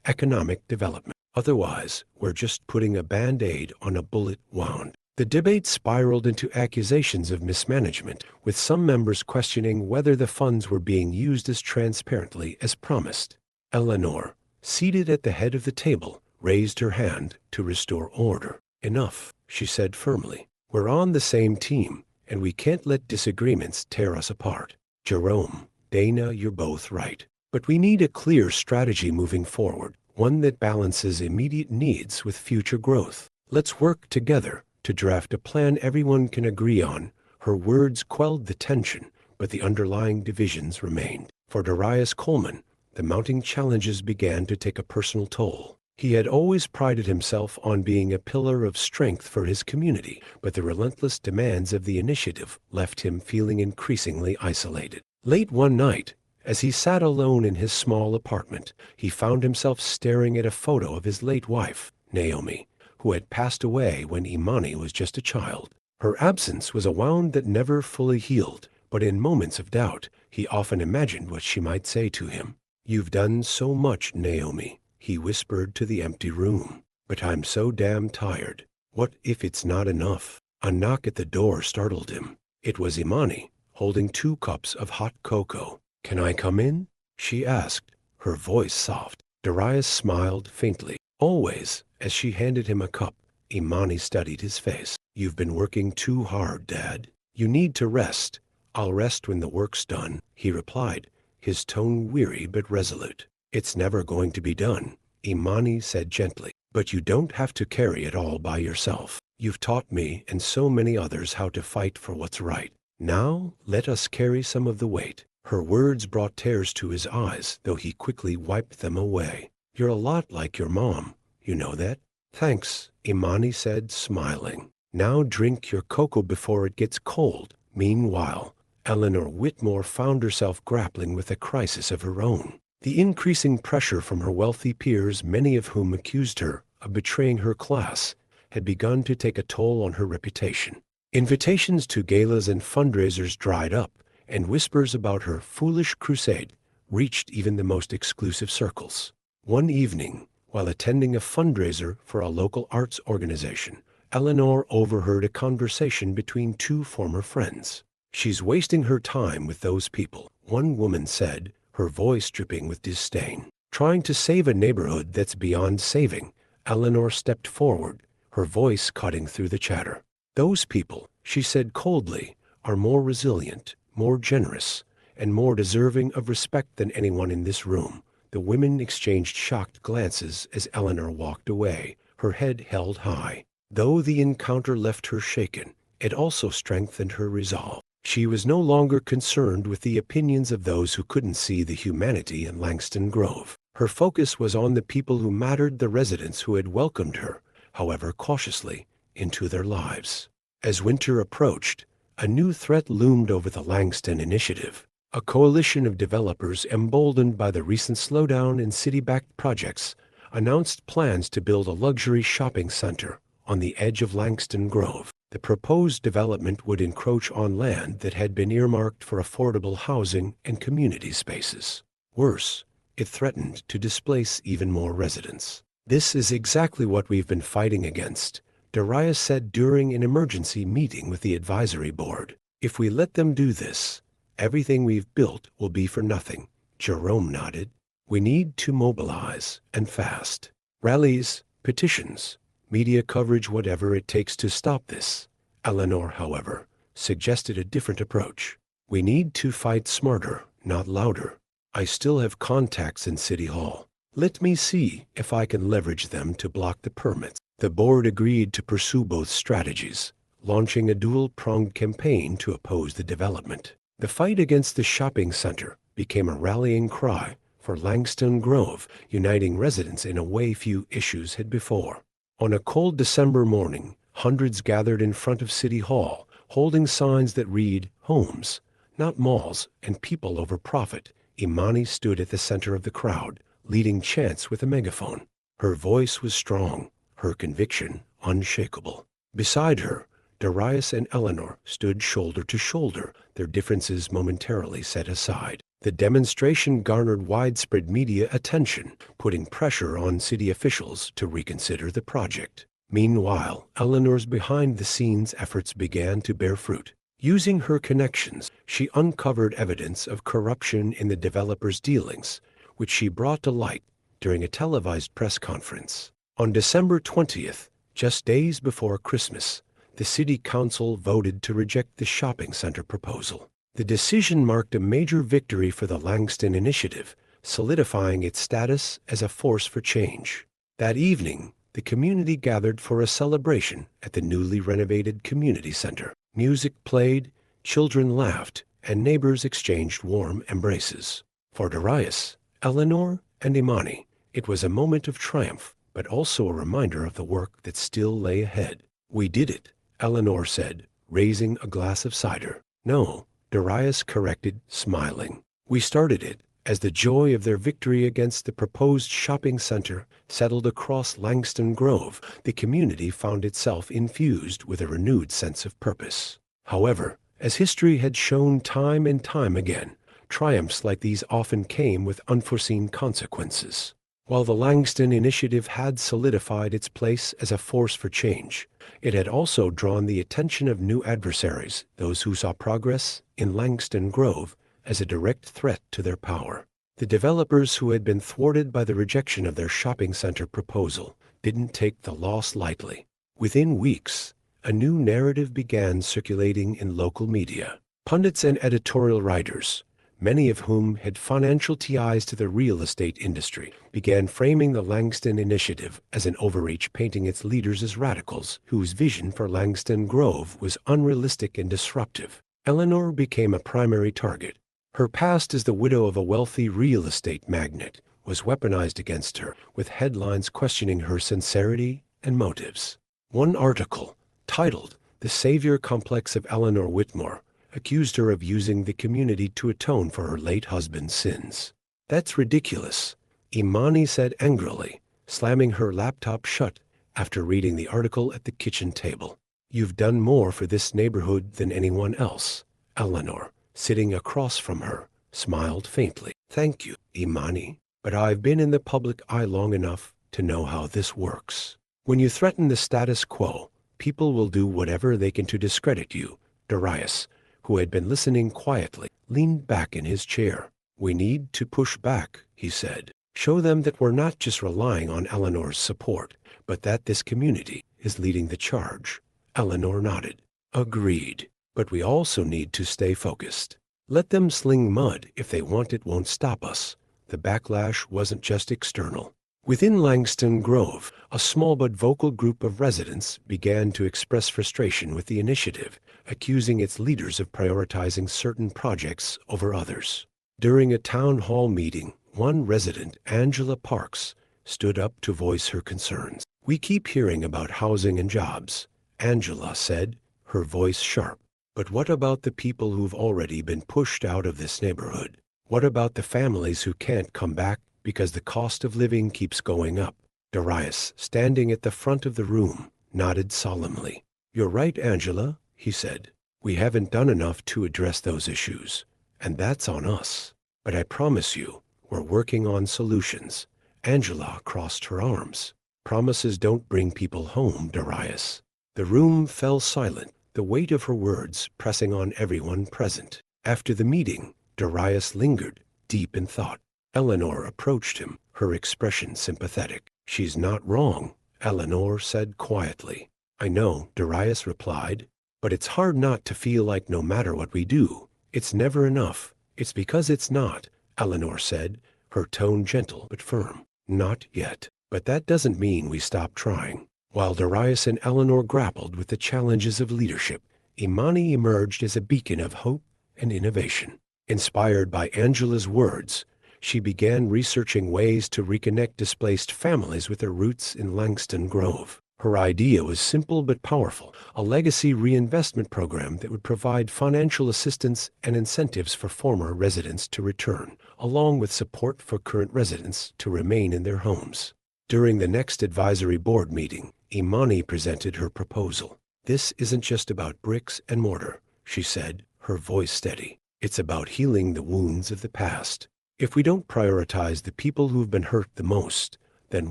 economic development. Otherwise, we're just putting a Band-Aid on a bullet wound." The debate spiraled into accusations of mismanagement, with some members questioning whether the funds were being used as transparently as promised. Eleanor, seated at the head of the table, raised her hand to restore order. "Enough," she said firmly. "We're on the same team, and we can't let disagreements tear us apart." "Jerome, Dana, you're both right. But we need a clear strategy moving forward, one that balances immediate needs with future growth. Let's work together to draft a plan everyone can agree on." Her words quelled the tension, but the underlying divisions remained. For Darius Coleman, the mounting challenges began to take a personal toll. He had always prided himself on being a pillar of strength for his community, but the relentless demands of the initiative left him feeling increasingly isolated. Late one night, as he sat alone in his small apartment, he found himself staring at a photo of his late wife, Naomi, who had passed away when Imani was just a child. Her absence was a wound that never fully healed, but in moments of doubt, he often imagined what she might say to him. "You've done so much, Naomi," he whispered to the empty room. "But I'm so damn tired. What if it's not enough?" A knock at the door startled him. It was Imani, holding 2 cups of hot cocoa. "Can I come in?" she asked, her voice soft. Darius smiled faintly. "Always." As she handed him a cup, Imani studied his face. "You've been working too hard, Dad. You need to rest." "I'll rest when the work's done," he replied, his tone weary but resolute. "It's never going to be done," Imani said gently. "But you don't have to carry it all by yourself. You've taught me and so many others how to fight for what's right. Now let us carry some of the weight." Her words brought tears to his eyes, though he quickly wiped them away. "You're a lot like your mom. You know that?" "Thanks," Imani said, smiling. "Now drink your cocoa before it gets cold." Meanwhile, Eleanor Whitmore found herself grappling with a crisis of her own. The increasing pressure from her wealthy peers, many of whom accused her of betraying her class, had begun to take a toll on her reputation. Invitations to galas and fundraisers dried up, and whispers about her foolish crusade reached even the most exclusive circles. One evening, while attending a fundraiser for a local arts organization, Eleanor overheard a conversation between 2 former friends. "She's wasting her time with those people," one woman said, her voice dripping with disdain. "Trying to save a neighborhood that's beyond saving." Eleanor stepped forward, her voice cutting through the chatter. "Those people," she said coldly, "are more resilient, more generous, and more deserving of respect than anyone in this room." The women exchanged shocked glances as Eleanor walked away, her head held high. Though the encounter left her shaken, it also strengthened her resolve. She was no longer concerned with the opinions of those who couldn't see the humanity in Langston Grove. Her focus was on the people who mattered, the residents who had welcomed her, however cautiously, into their lives. As winter approached, a new threat loomed over the Langston Initiative. A coalition of developers, emboldened by the recent slowdown in city-backed projects, announced plans to build a luxury shopping center on the edge of Langston Grove. The proposed development would encroach on land that had been earmarked for affordable housing and community spaces. Worse, It threatened to displace even more residents. This is exactly what we've been fighting against, Darius said during an emergency meeting with the advisory board. If we let them do this, everything we've built will be for nothing. Jerome nodded. We need to mobilize, and fast. Rallies, petitions, media coverage, whatever it takes to stop this. Eleanor, however, suggested a different approach. We need to fight smarter, not louder. I still have contacts in City Hall. Let me see if I can leverage them to block the permits. The board agreed to pursue both strategies, launching a dual-pronged campaign to oppose the development. The fight against the shopping center became a rallying cry for Langston Grove, uniting residents in a way few issues had before. On a cold December morning, hundreds gathered in front of City Hall, holding signs that read, "Homes, not malls, and people over profit." Imani stood at the center of the crowd, leading chants with a megaphone. Her voice was strong, her conviction unshakable. Beside her, Darius and Eleanor stood shoulder to shoulder, their differences momentarily set aside. The demonstration garnered widespread media attention, putting pressure on city officials to reconsider the project. Meanwhile, Eleanor's behind-the-scenes efforts began to bear fruit. Using her connections, she uncovered evidence of corruption in the developer's dealings, which she brought to light during a televised press conference. On December 20th, just days before Christmas, the city council voted to reject the shopping center proposal. The decision marked a major victory for the Langston Initiative, solidifying its status as a force for change. That evening, the community gathered for a celebration at the newly renovated community center. Music played, children laughed, and neighbors exchanged warm embraces. For Darius, Eleanor, and Imani, it was a moment of triumph, but also a reminder of the work that still lay ahead. "We did it," Eleanor said, raising a glass of cider. "No," Darius corrected, smiling. "We started it." As the joy of their victory against the proposed shopping center settled across Langston Grove, the community found itself infused with a renewed sense of purpose. However, as history had shown time and time again, triumphs like these often came with unforeseen consequences. While the Langston Initiative had solidified its place as a force for change, it had also drawn the attention of new adversaries, those who saw progress in Langston Grove as a direct threat to their power. The developers who had been thwarted by the rejection of their shopping center proposal didn't take the loss lightly. Within weeks, a new narrative began circulating in local media. Pundits and editorial writers, many of whom had financial ties to the real estate industry, began framing the Langston Initiative as an overreach, painting its leaders as radicals whose vision for Langston Grove was unrealistic and disruptive. Eleanor became a primary target. Her past as the widow of a wealthy real estate magnate was weaponized against her, with headlines questioning her sincerity and motives. One article, titled "The Savior Complex of Eleanor Whitmore," accused her of using the community to atone for her late husband's sins. "That's ridiculous," Imani said angrily, slamming her laptop shut after reading the article at the kitchen table. "You've done more for this neighborhood than anyone else." Eleanor, sitting across from her, smiled faintly. "Thank you, Imani, but I've been in the public eye long enough to know how this works. When you threaten the status quo, people will do whatever they can to discredit you." Darius, who had been listening quietly, leaned back in his chair. "We need to push back," he said. "Show them that we're not just relying on Eleanor's support, but that this community is leading the charge." Eleanor nodded. "Agreed. But we also need to stay focused. Let them sling mud if they want, it won't stop us." The backlash wasn't just external. Within Langston Grove, a small but vocal group of residents began to express frustration with the initiative, accusing its leaders of prioritizing certain projects over others. During a town hall meeting, one resident, Angela Parks, stood up to voice her concerns. "We keep hearing about housing and jobs," Angela said, her voice sharp. "But what about the people who've already been pushed out of this neighborhood? What about the families who can't come back because the cost of living keeps going up?" Darius, standing at the front of the room, nodded solemnly. "You're right, Angela," he said. "We haven't done enough to address those issues, and that's on us. But I promise you, We're working on solutions. Angela crossed her arms. Promises don't bring people home, Darius. The room fell silent, the weight of her words pressing on everyone present. After the meeting, Darius lingered, deep in thought. Eleanor approached him, her expression sympathetic. She's not wrong, Eleanor said quietly. I know, Darius replied, but it's hard not to feel like no matter what we do, it's never enough. It's because it's not, Eleanor said, her tone gentle but firm. Not yet. But that doesn't mean we stop trying. While Darius and Eleanor grappled with the challenges of leadership, Imani emerged as a beacon of hope and innovation. Inspired by Angela's words, she began researching ways to reconnect displaced families with their roots in Langston Grove. Her idea was simple but powerful, a legacy reinvestment program that would provide financial assistance and incentives for former residents to return, along with support for current residents to remain in their homes. During the next advisory board meeting, Imani presented her proposal. This isn't just about bricks and mortar, she said, her voice steady. It's about healing the wounds of the past. If we don't prioritize the people who've been hurt the most, then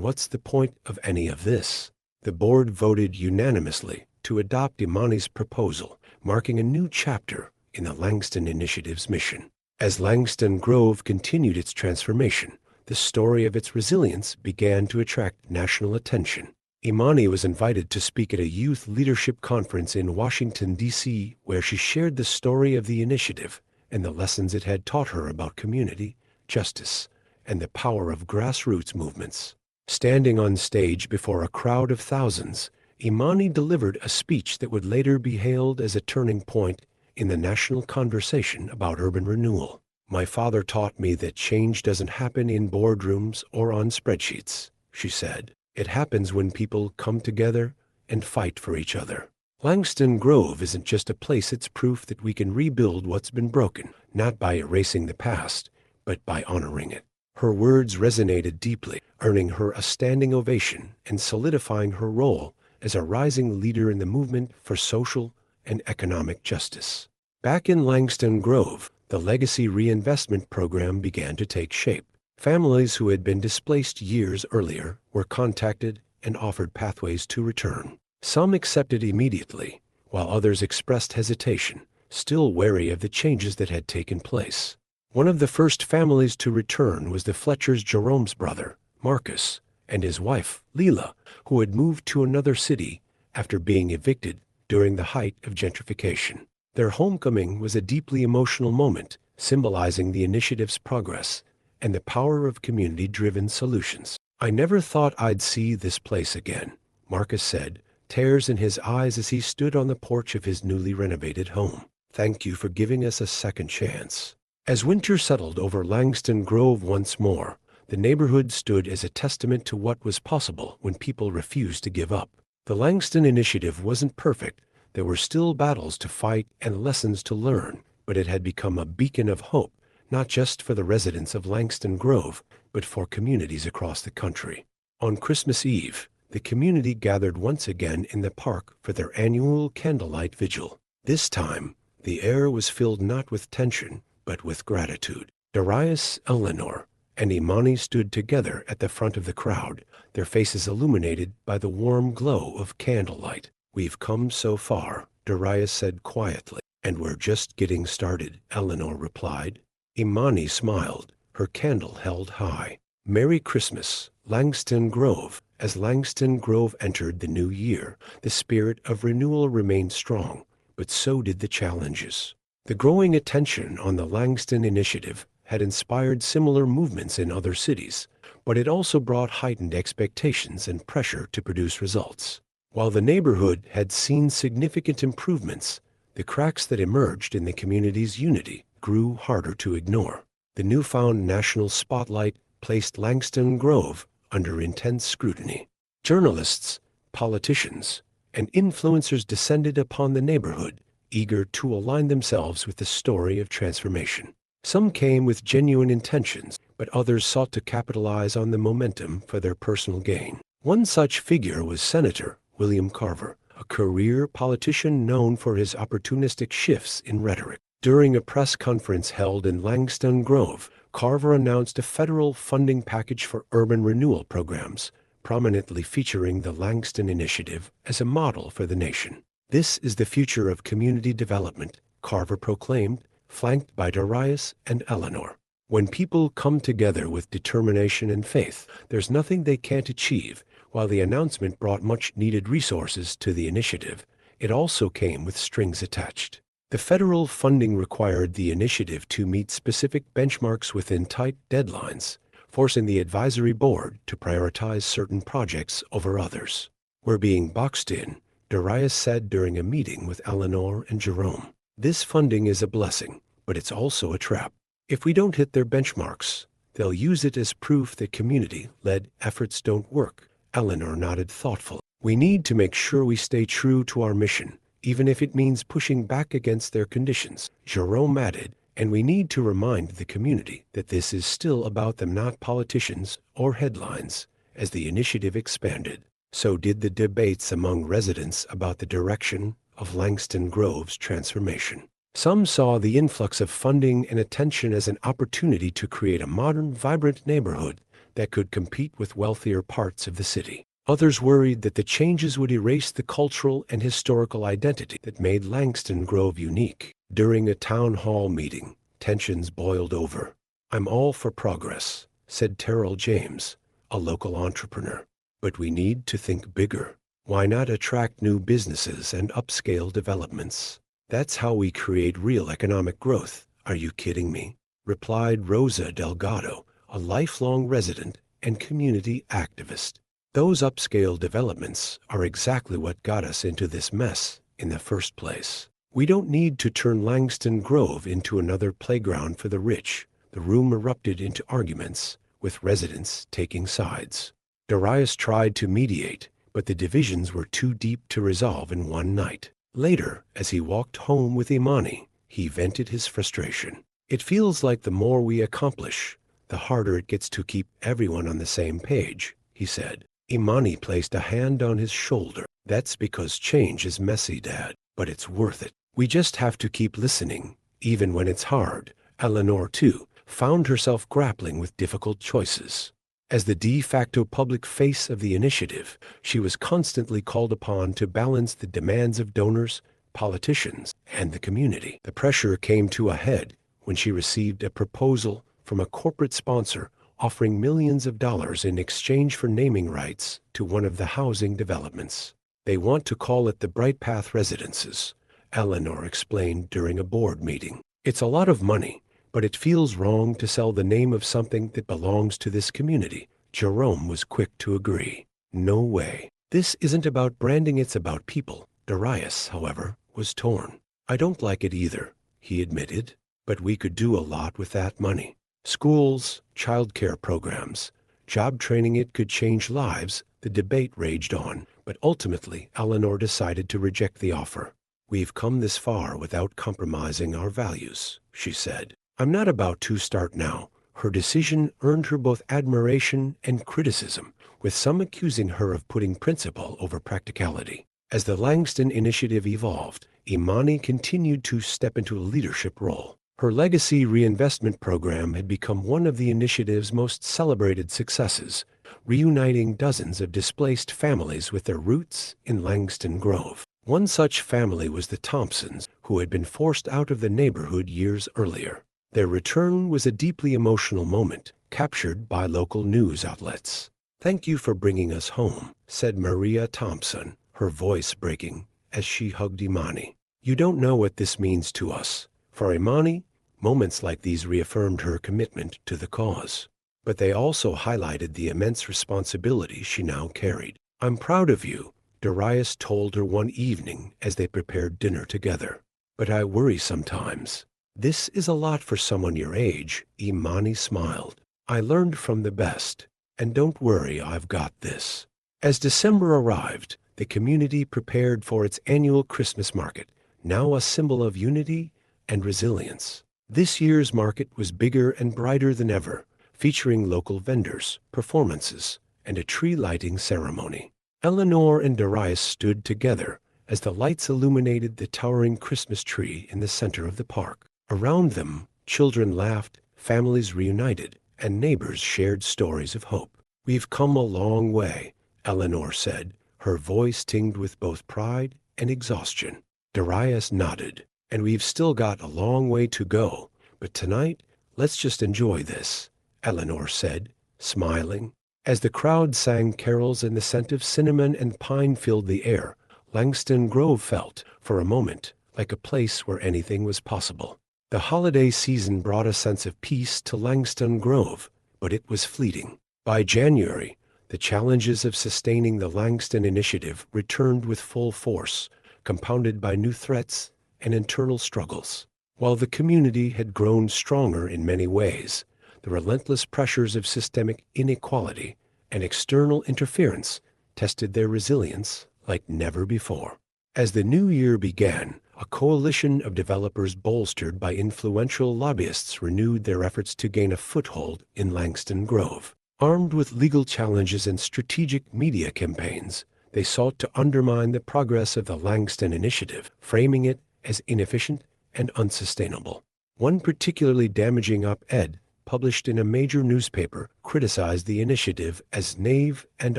what's the point of any of this? The board voted unanimously to adopt Imani's proposal, marking a new chapter in the Langston Initiative's mission. As Langston Grove continued its transformation, the story of its resilience began to attract national attention. Imani was invited to speak at a youth leadership conference in Washington, D.C., where she shared the story of the initiative and the lessons it had taught her about community, justice, and the power of grassroots movements. Standing on stage before a crowd of thousands, Imani delivered a speech that would later be hailed as a turning point in the national conversation about urban renewal. My father taught me that change doesn't happen in boardrooms or on spreadsheets, she said. It happens when people come together and fight for each other. Langston Grove isn't just a place, it's proof that we can rebuild what's been broken, not by erasing the past, but by honoring it. Her words resonated deeply, earning her a standing ovation and solidifying her role as a rising leader in the movement for social and economic justice. Back in Langston Grove, the Legacy Reinvestment Program began to take shape. Families who had been displaced years earlier were contacted and offered pathways to return. Some accepted immediately, while others expressed hesitation, still wary of the changes that had taken place. One of the first families to return was the Fletchers Jerome's brother, Marcus, and his wife, Leela, who had moved to another city after being evicted during the height of gentrification. Their homecoming was a deeply emotional moment, symbolizing the initiative's progress and the power of community-driven solutions. I never thought I'd see this place again, Marcus said, tears in his eyes as he stood on the porch of his newly renovated home. Thank you for giving us a second chance. As winter settled over Langston Grove once more, the neighborhood stood as a testament to what was possible when people refused to give up. The Langston Initiative wasn't perfect. There were still battles to fight and lessons to learn, but it had become a beacon of hope, not just for the residents of Langston Grove, but for communities across the country. On Christmas Eve, the community gathered once again in the park for their annual candlelight vigil. This time, the air was filled not with tension, but with gratitude. Darius, Eleanor, and Imani stood together at the front of the crowd, their faces illuminated by the warm glow of candlelight. We've come so far, Darius said quietly. And we're just getting started, Eleanor replied. Imani smiled, her candle held high. Merry Christmas, Langston Grove. As Langston Grove entered the new year, the spirit of renewal remained strong, but so did the challenges. The growing attention on the Langston Initiative had inspired similar movements in other cities, but it also brought heightened expectations and pressure to produce results. While the neighborhood had seen significant improvements, the cracks that emerged in the community's unity grew harder to ignore. The newfound national spotlight placed Langston Grove under intense scrutiny. Journalists, politicians, and influencers descended upon the neighborhood, eager to align themselves with the story of transformation. Some came with genuine intentions, but others sought to capitalize on the momentum for their personal gain. One such figure was Senator William Carver, a career politician known for his opportunistic shifts in rhetoric. During a press conference held in Langston Grove, Carver announced a federal funding package for urban renewal programs, prominently featuring the Langston Initiative as a model for the nation. "This is the future of community development," Carver proclaimed, flanked by Darius and Eleanor. "When people come together with determination and faith, there's nothing they can't achieve." While the announcement brought much-needed resources to the initiative, it also came with strings attached. The federal funding required the initiative to meet specific benchmarks within tight deadlines, forcing the advisory board to prioritize certain projects over others. "We're being boxed in," Darius said during a meeting with Eleanor and Jerome. "This funding is a blessing, but it's also a trap. If we don't hit their benchmarks, they'll use it as proof that community-led efforts don't work." Eleanor nodded thoughtfully. "We need to make sure we stay true to our mission, even if it means pushing back against their conditions," Jerome added, "and we need to remind the community that this is still about them, not politicians or headlines." As the initiative expanded, so did the debates among residents about the direction of Langston Grove's transformation. Some saw the influx of funding and attention as an opportunity to create a modern, vibrant neighborhood that could compete with wealthier parts of the city. Others worried that the changes would erase the cultural and historical identity that made Langston Grove unique. During a town hall meeting, tensions boiled over. "I'm all for progress," said Terrell James, a local entrepreneur. "But we need to think bigger. Why not attract new businesses and upscale developments? That's how we create real economic growth." "Are you kidding me?" replied Rosa Delgado, a lifelong resident and community activist. "Those upscale developments are exactly what got us into this mess in the first place. We don't need to turn Langston Grove into another playground for the rich." The room erupted into arguments, with residents taking sides. Darius tried to mediate, but the divisions were too deep to resolve in one night. Later, as he walked home with Imani, he vented his frustration. "It feels like the more we accomplish, the harder it gets to keep everyone on the same page," he said. Imani placed a hand on his shoulder. "That's because change is messy, Dad, but it's worth it. We just have to keep listening, even when it's hard." Eleanor, too, found herself grappling with difficult choices. As the de facto public face of the initiative, she was constantly called upon to balance the demands of donors, politicians, and the community. The pressure came to a head when she received a proposal from a corporate sponsor offering millions of dollars in exchange for naming rights to one of the housing developments. "They want to call it the Bright Path Residences," Eleanor explained during a board meeting. "It's a lot of money, but it feels wrong to sell the name of something that belongs to this community." Jerome was quick to agree. "No way. This isn't about branding, it's about people." Darius, however, was torn. "I don't like it either," he admitted, "but we could do a lot with that money. Schools, childcare programs, job training, it could change lives." The debate raged on, but ultimately Eleanor decided to reject the offer. "We've come this far without compromising our values," she said. "I'm not about to start now." Her decision earned her both admiration and criticism, with some accusing her of putting principle over practicality. As the Langston Initiative evolved, Imani continued to step into a leadership role. Her legacy reinvestment program had become one of the initiative's most celebrated successes, reuniting dozens of displaced families with their roots in Langston Grove. One such family was the Thompsons, who had been forced out of the neighborhood years earlier. Their return was a deeply emotional moment, captured by local news outlets. "Thank you for bringing us home," said Maria Thompson, her voice breaking as she hugged Imani. "You don't know what this means to us." For Imani, moments like these reaffirmed her commitment to the cause. But they also highlighted the immense responsibility she now carried. "I'm proud of you," Darius told her one evening as they prepared dinner together. "But I worry sometimes." "This is a lot for someone your age," Imani smiled. "I learned from the best, and don't worry, I've got this." As December arrived, the community prepared for its annual Christmas market, now a symbol of unity and resilience. This year's market was bigger and brighter than ever, featuring local vendors, performances, and a tree lighting ceremony. Eleanor and Darius stood together as the lights illuminated the towering Christmas tree in the center of the park. Around them, children laughed, families reunited, and neighbors shared stories of hope. "We've come a long way," Eleanor said, her voice tinged with both pride and exhaustion. Darius nodded. "And we've still got a long way to go, but tonight, let's just enjoy this," Eleanor said, smiling. As the crowd sang carols and the scent of cinnamon and pine filled the air, Langston Grove felt, for a moment, like a place where anything was possible. The holiday season brought a sense of peace to Langston Grove, but it was fleeting. By January, the challenges of sustaining the Langston Initiative returned with full force, compounded by new threats and internal struggles. While the community had grown stronger in many ways, the relentless pressures of systemic inequality and external interference tested their resilience like never before. As the new year began, a coalition of developers bolstered by influential lobbyists renewed their efforts to gain a foothold in Langston Grove. Armed with legal challenges and strategic media campaigns, they sought to undermine the progress of the Langston Initiative, framing it as inefficient and unsustainable. One particularly damaging op-ed, published in a major newspaper, criticized the initiative as naive and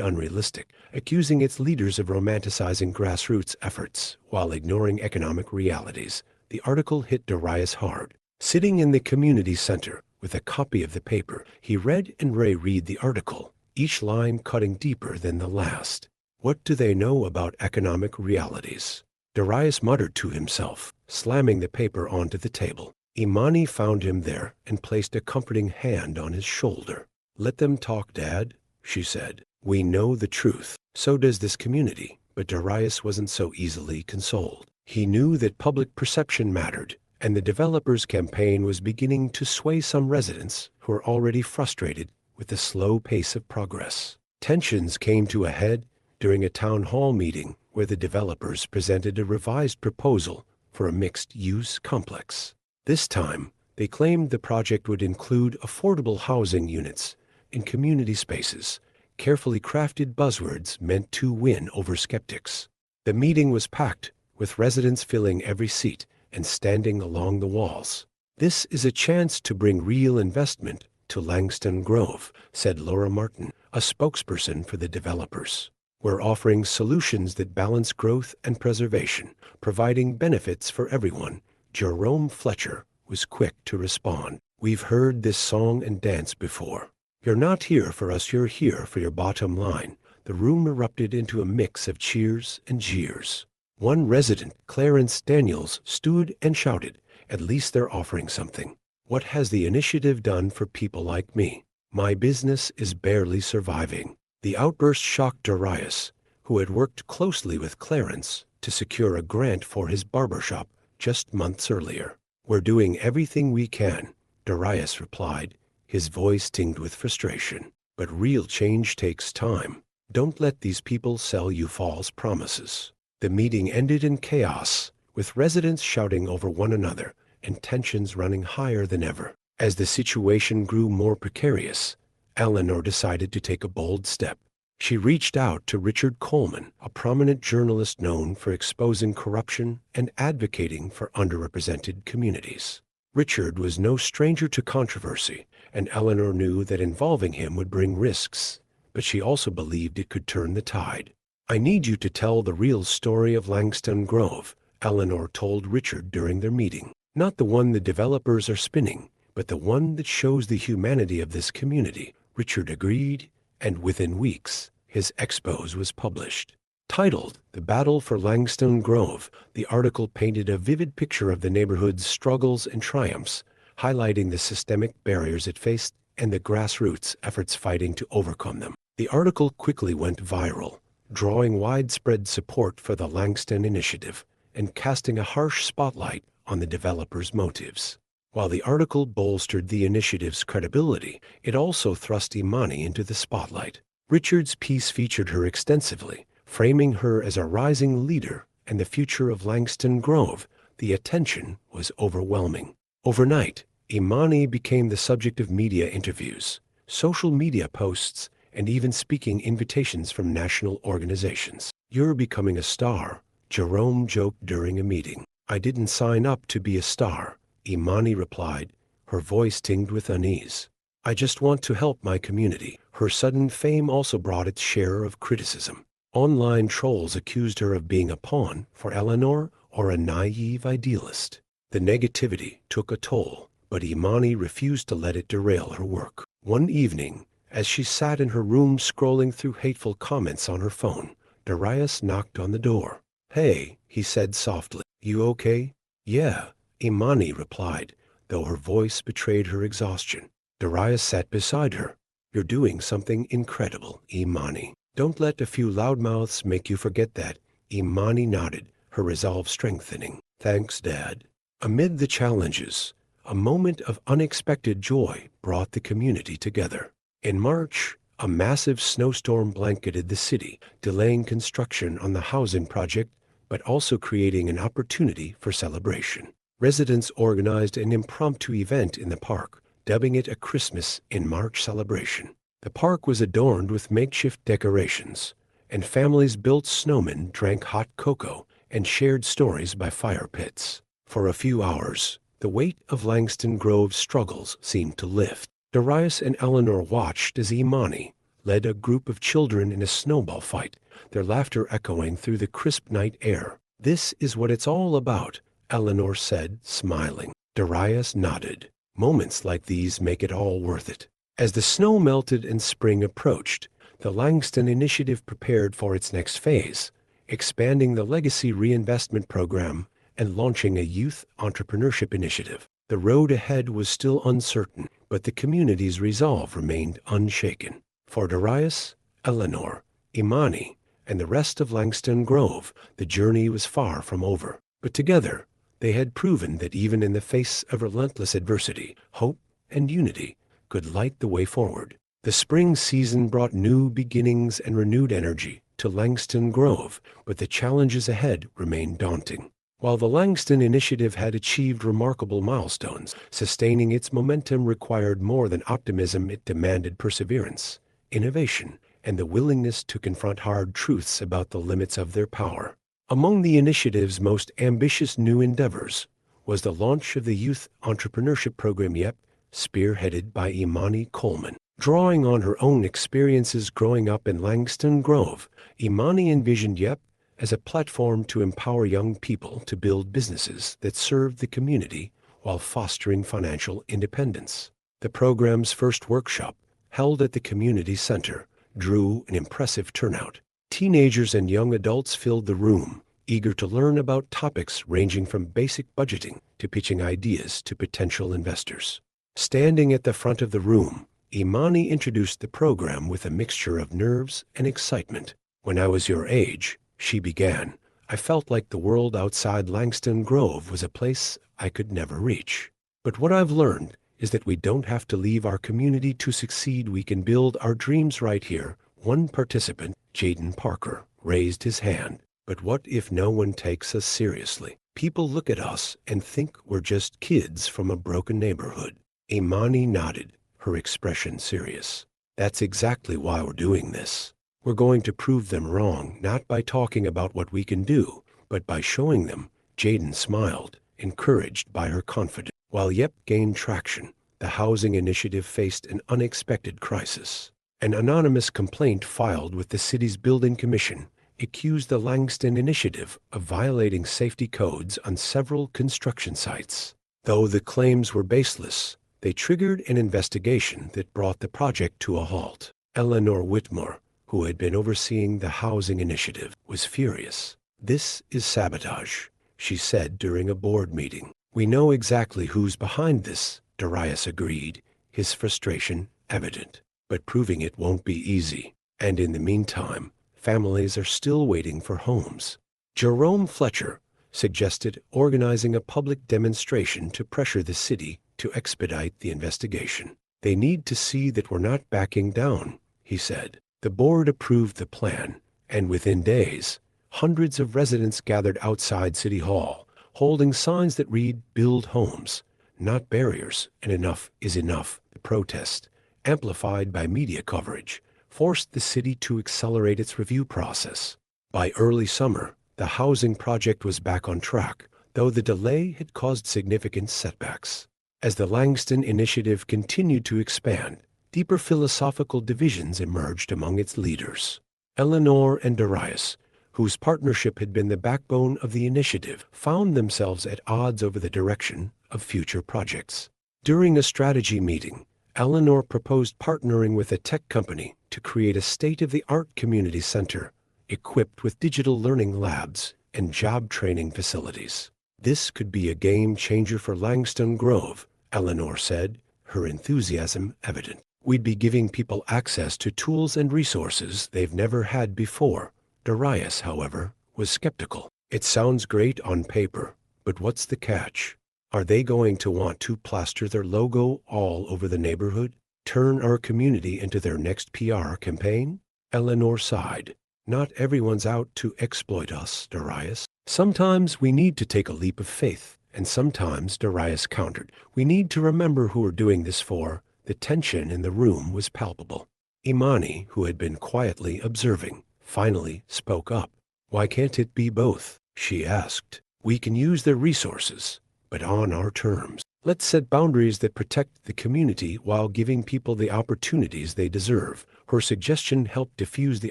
unrealistic, accusing its leaders of romanticizing grassroots efforts while ignoring economic realities. The article hit Darius hard. Sitting in the community center with a copy of the paper, he read and reread the article, each line cutting deeper than the last. What do they know about economic realities? Darius muttered to himself, slamming the paper onto the table. Imani found him there and placed a comforting hand on his shoulder. "Let them talk, Dad," she said. "We know the truth. So does this community." But Darius wasn't so easily consoled. He knew that public perception mattered, and the developers' campaign was beginning to sway some residents who were already frustrated with the slow pace of progress. Tensions came to a head during a town hall meeting where the developers presented a revised proposal for a mixed-use complex. This time, they claimed the project would include affordable housing units in community spaces, carefully crafted buzzwords meant to win over skeptics. The meeting was packed, with residents filling every seat and standing along the walls. "This is a chance to bring real investment to Langston Grove," said Laura Martin, a spokesperson for the developers. "We're offering solutions that balance growth and preservation, providing benefits for everyone." Jerome Fletcher was quick to respond. "We've heard this song and dance before. You're not here for us, you're here for your bottom line." The room erupted into a mix of cheers and jeers. One resident, Clarence Daniels, stood and shouted, "At least they're offering something. What has the initiative done for people like me? My business is barely surviving." The outburst shocked Darius, who had worked closely with Clarence to secure a grant for his barbershop just months earlier. "We're doing everything we can," Darius replied, his voice tinged with frustration. "But real change takes time. Don't let these people sell you false promises." The meeting ended in chaos, with residents shouting over one another and tensions running higher than ever. As the situation grew more precarious, Eleanor decided to take a bold step. She reached out to Richard Coleman, a prominent journalist known for exposing corruption and advocating for underrepresented communities. Richard was no stranger to controversy, and Eleanor knew that involving him would bring risks, but she also believed it could turn the tide. "I need you to tell the real story of Langston Grove," Eleanor told Richard during their meeting. "Not the one the developers are spinning, but the one that shows the humanity of this community." Richard agreed, and within weeks, his expose was published. Titled "The Battle for Langston Grove," the article painted a vivid picture of the neighborhood's struggles and triumphs, highlighting the systemic barriers it faced and the grassroots efforts fighting to overcome them. The article quickly went viral, drawing widespread support for the Langston Initiative and casting a harsh spotlight on the developers' motives. While the article bolstered the initiative's credibility, it also thrust Imani into the spotlight. Richard's piece featured her extensively, framing her as a rising leader and the future of Langston Grove. The attention was overwhelming. Overnight, Imani became the subject of media interviews, social media posts, and even speaking invitations from national organizations. "You're becoming a star," Jerome joked during a meeting. "I didn't sign up to be a star," Imani replied, her voice tinged with unease. "I just want to help my community." Her sudden fame also brought its share of criticism. Online trolls accused her of being a pawn for Eleanor or a naive idealist. The negativity took a toll, but Imani refused to let it derail her work. One evening, as she sat in her room scrolling through hateful comments on her phone, Darius knocked on the door. "Hey," he said softly, "you okay?" "Yeah," Imani replied, though her voice betrayed her exhaustion. Darius sat beside her. "You're doing something incredible, Imani. Don't let a few loudmouths make you forget that." Imani nodded, her resolve strengthening. "Thanks, Dad." Amid the challenges, a moment of unexpected joy brought the community together. In March, a massive snowstorm blanketed the city, delaying construction on the housing project, but also creating an opportunity for celebration. Residents organized an impromptu event in the park, dubbing it a Christmas in March celebration. The park was adorned with makeshift decorations, and families built snowmen, drank hot cocoa, and shared stories by fire pits. For a few hours, the weight of Langston Grove's struggles seemed to lift. Darius and Eleanor watched as Imani led a group of children in a snowball fight, their laughter echoing through the crisp night air. "This is what it's all about," Eleanor said, smiling. Darius nodded. "Moments like these make it all worth it." As the snow melted and spring approached, the Langston Initiative prepared for its next phase, expanding the Legacy Reinvestment Program and launching a youth entrepreneurship initiative. The road ahead was still uncertain, but the community's resolve remained unshaken. For Darius, Eleanor, Imani, and the rest of Langston Grove, the journey was far from over. But together, they had proven that even in the face of relentless adversity, hope and unity could light the way forward. The spring season brought new beginnings and renewed energy to Langston Grove, but the challenges ahead remained daunting. While the Langston Initiative had achieved remarkable milestones, sustaining its momentum required more than optimism. It demanded perseverance, innovation, and the willingness to confront hard truths about the limits of their power. Among the initiative's most ambitious new endeavors was the launch of the Youth Entrepreneurship Program YEP, spearheaded by Imani Coleman. Drawing on her own experiences growing up in Langston Grove, Imani envisioned YEP as a platform to empower young people to build businesses that serve the community while fostering financial independence. The program's first workshop, held at the community center, drew an impressive turnout. Teenagers and young adults filled the room, eager to learn about topics ranging from basic budgeting to pitching ideas to potential investors. Standing at the front of the room, Imani introduced the program with a mixture of nerves and excitement. "When I was your age," she began, "I felt like the world outside Langston Grove was a place I could never reach. But what I've learned is that we don't have to leave our community to succeed. We can build our dreams right here." One participant, Jaden Parker, raised his hand. "But what if no one takes us seriously? People look at us and think we're just kids from a broken neighborhood." Imani nodded, her expression serious. "That's exactly why we're doing this. We're going to prove them wrong, not by talking about what we can do, but by showing them." Jaden smiled, encouraged by her confidence. While YEP gained traction, the housing initiative faced an unexpected crisis. An anonymous complaint filed with the city's building commission accused the Langston Initiative of violating safety codes on several construction sites. Though the claims were baseless, they triggered an investigation that brought the project to a halt. Eleanor Whitmore, who had been overseeing the housing initiative, was furious. "This is sabotage," she said during a board meeting. "We know exactly who's behind this," Darius agreed, his frustration evident. "But proving it won't be easy. And in the meantime, families are still waiting for homes." Jerome Fletcher suggested organizing a public demonstration to pressure the city to expedite the investigation. "They need to see that we're not backing down," he said. The board approved the plan, and within days, hundreds of residents gathered outside City Hall, holding signs that read, "Build homes, not barriers, and enough is enough." The protest, amplified by media coverage, forced the city to accelerate its review process. By early summer, the housing project was back on track, though the delay had caused significant setbacks. As the Langston Initiative continued to expand, deeper philosophical divisions emerged among its leaders. Eleanor and Darius, whose partnership had been the backbone of the initiative, found themselves at odds over the direction of future projects. During a strategy meeting, Eleanor proposed partnering with a tech company to create a state-of-the-art community center equipped with digital learning labs and job training facilities. This could be a game changer for Langston Grove, Eleanor said, her enthusiasm evident. We'd be giving people access to tools and resources they've never had before. Darius, however, was skeptical. It sounds great on paper, but what's the catch? Are they going to want to plaster their logo all over the neighborhood? Turn our community into their next PR campaign? Eleanor sighed. Not everyone's out to exploit us, Darius. Sometimes we need to take a leap of faith, and sometimes, Darius countered, we need to remember who we're doing this for. The tension in the room was palpable. Imani, who had been quietly observing, finally spoke up. Why can't it be both? She asked. We can use their resources, but on our terms. Let's set boundaries that protect the community while giving people the opportunities they deserve. Her suggestion helped diffuse the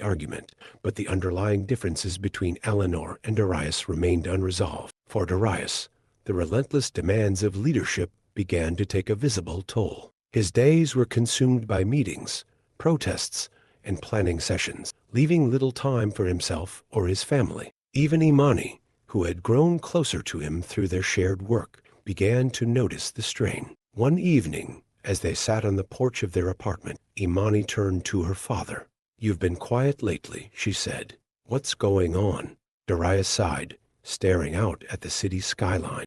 argument, but the underlying differences between Eleanor and Darius remained unresolved. For Darius, the relentless demands of leadership began to take a visible toll. His days were consumed by meetings, protests, and planning sessions, leaving little time for himself or his family. Even Imani, who had grown closer to him through their shared work, began to notice the strain. One evening, as they sat on the porch of their apartment, Imani turned to her father. You've been quiet lately, she said. What's going on? Darius sighed, staring out at the city skyline.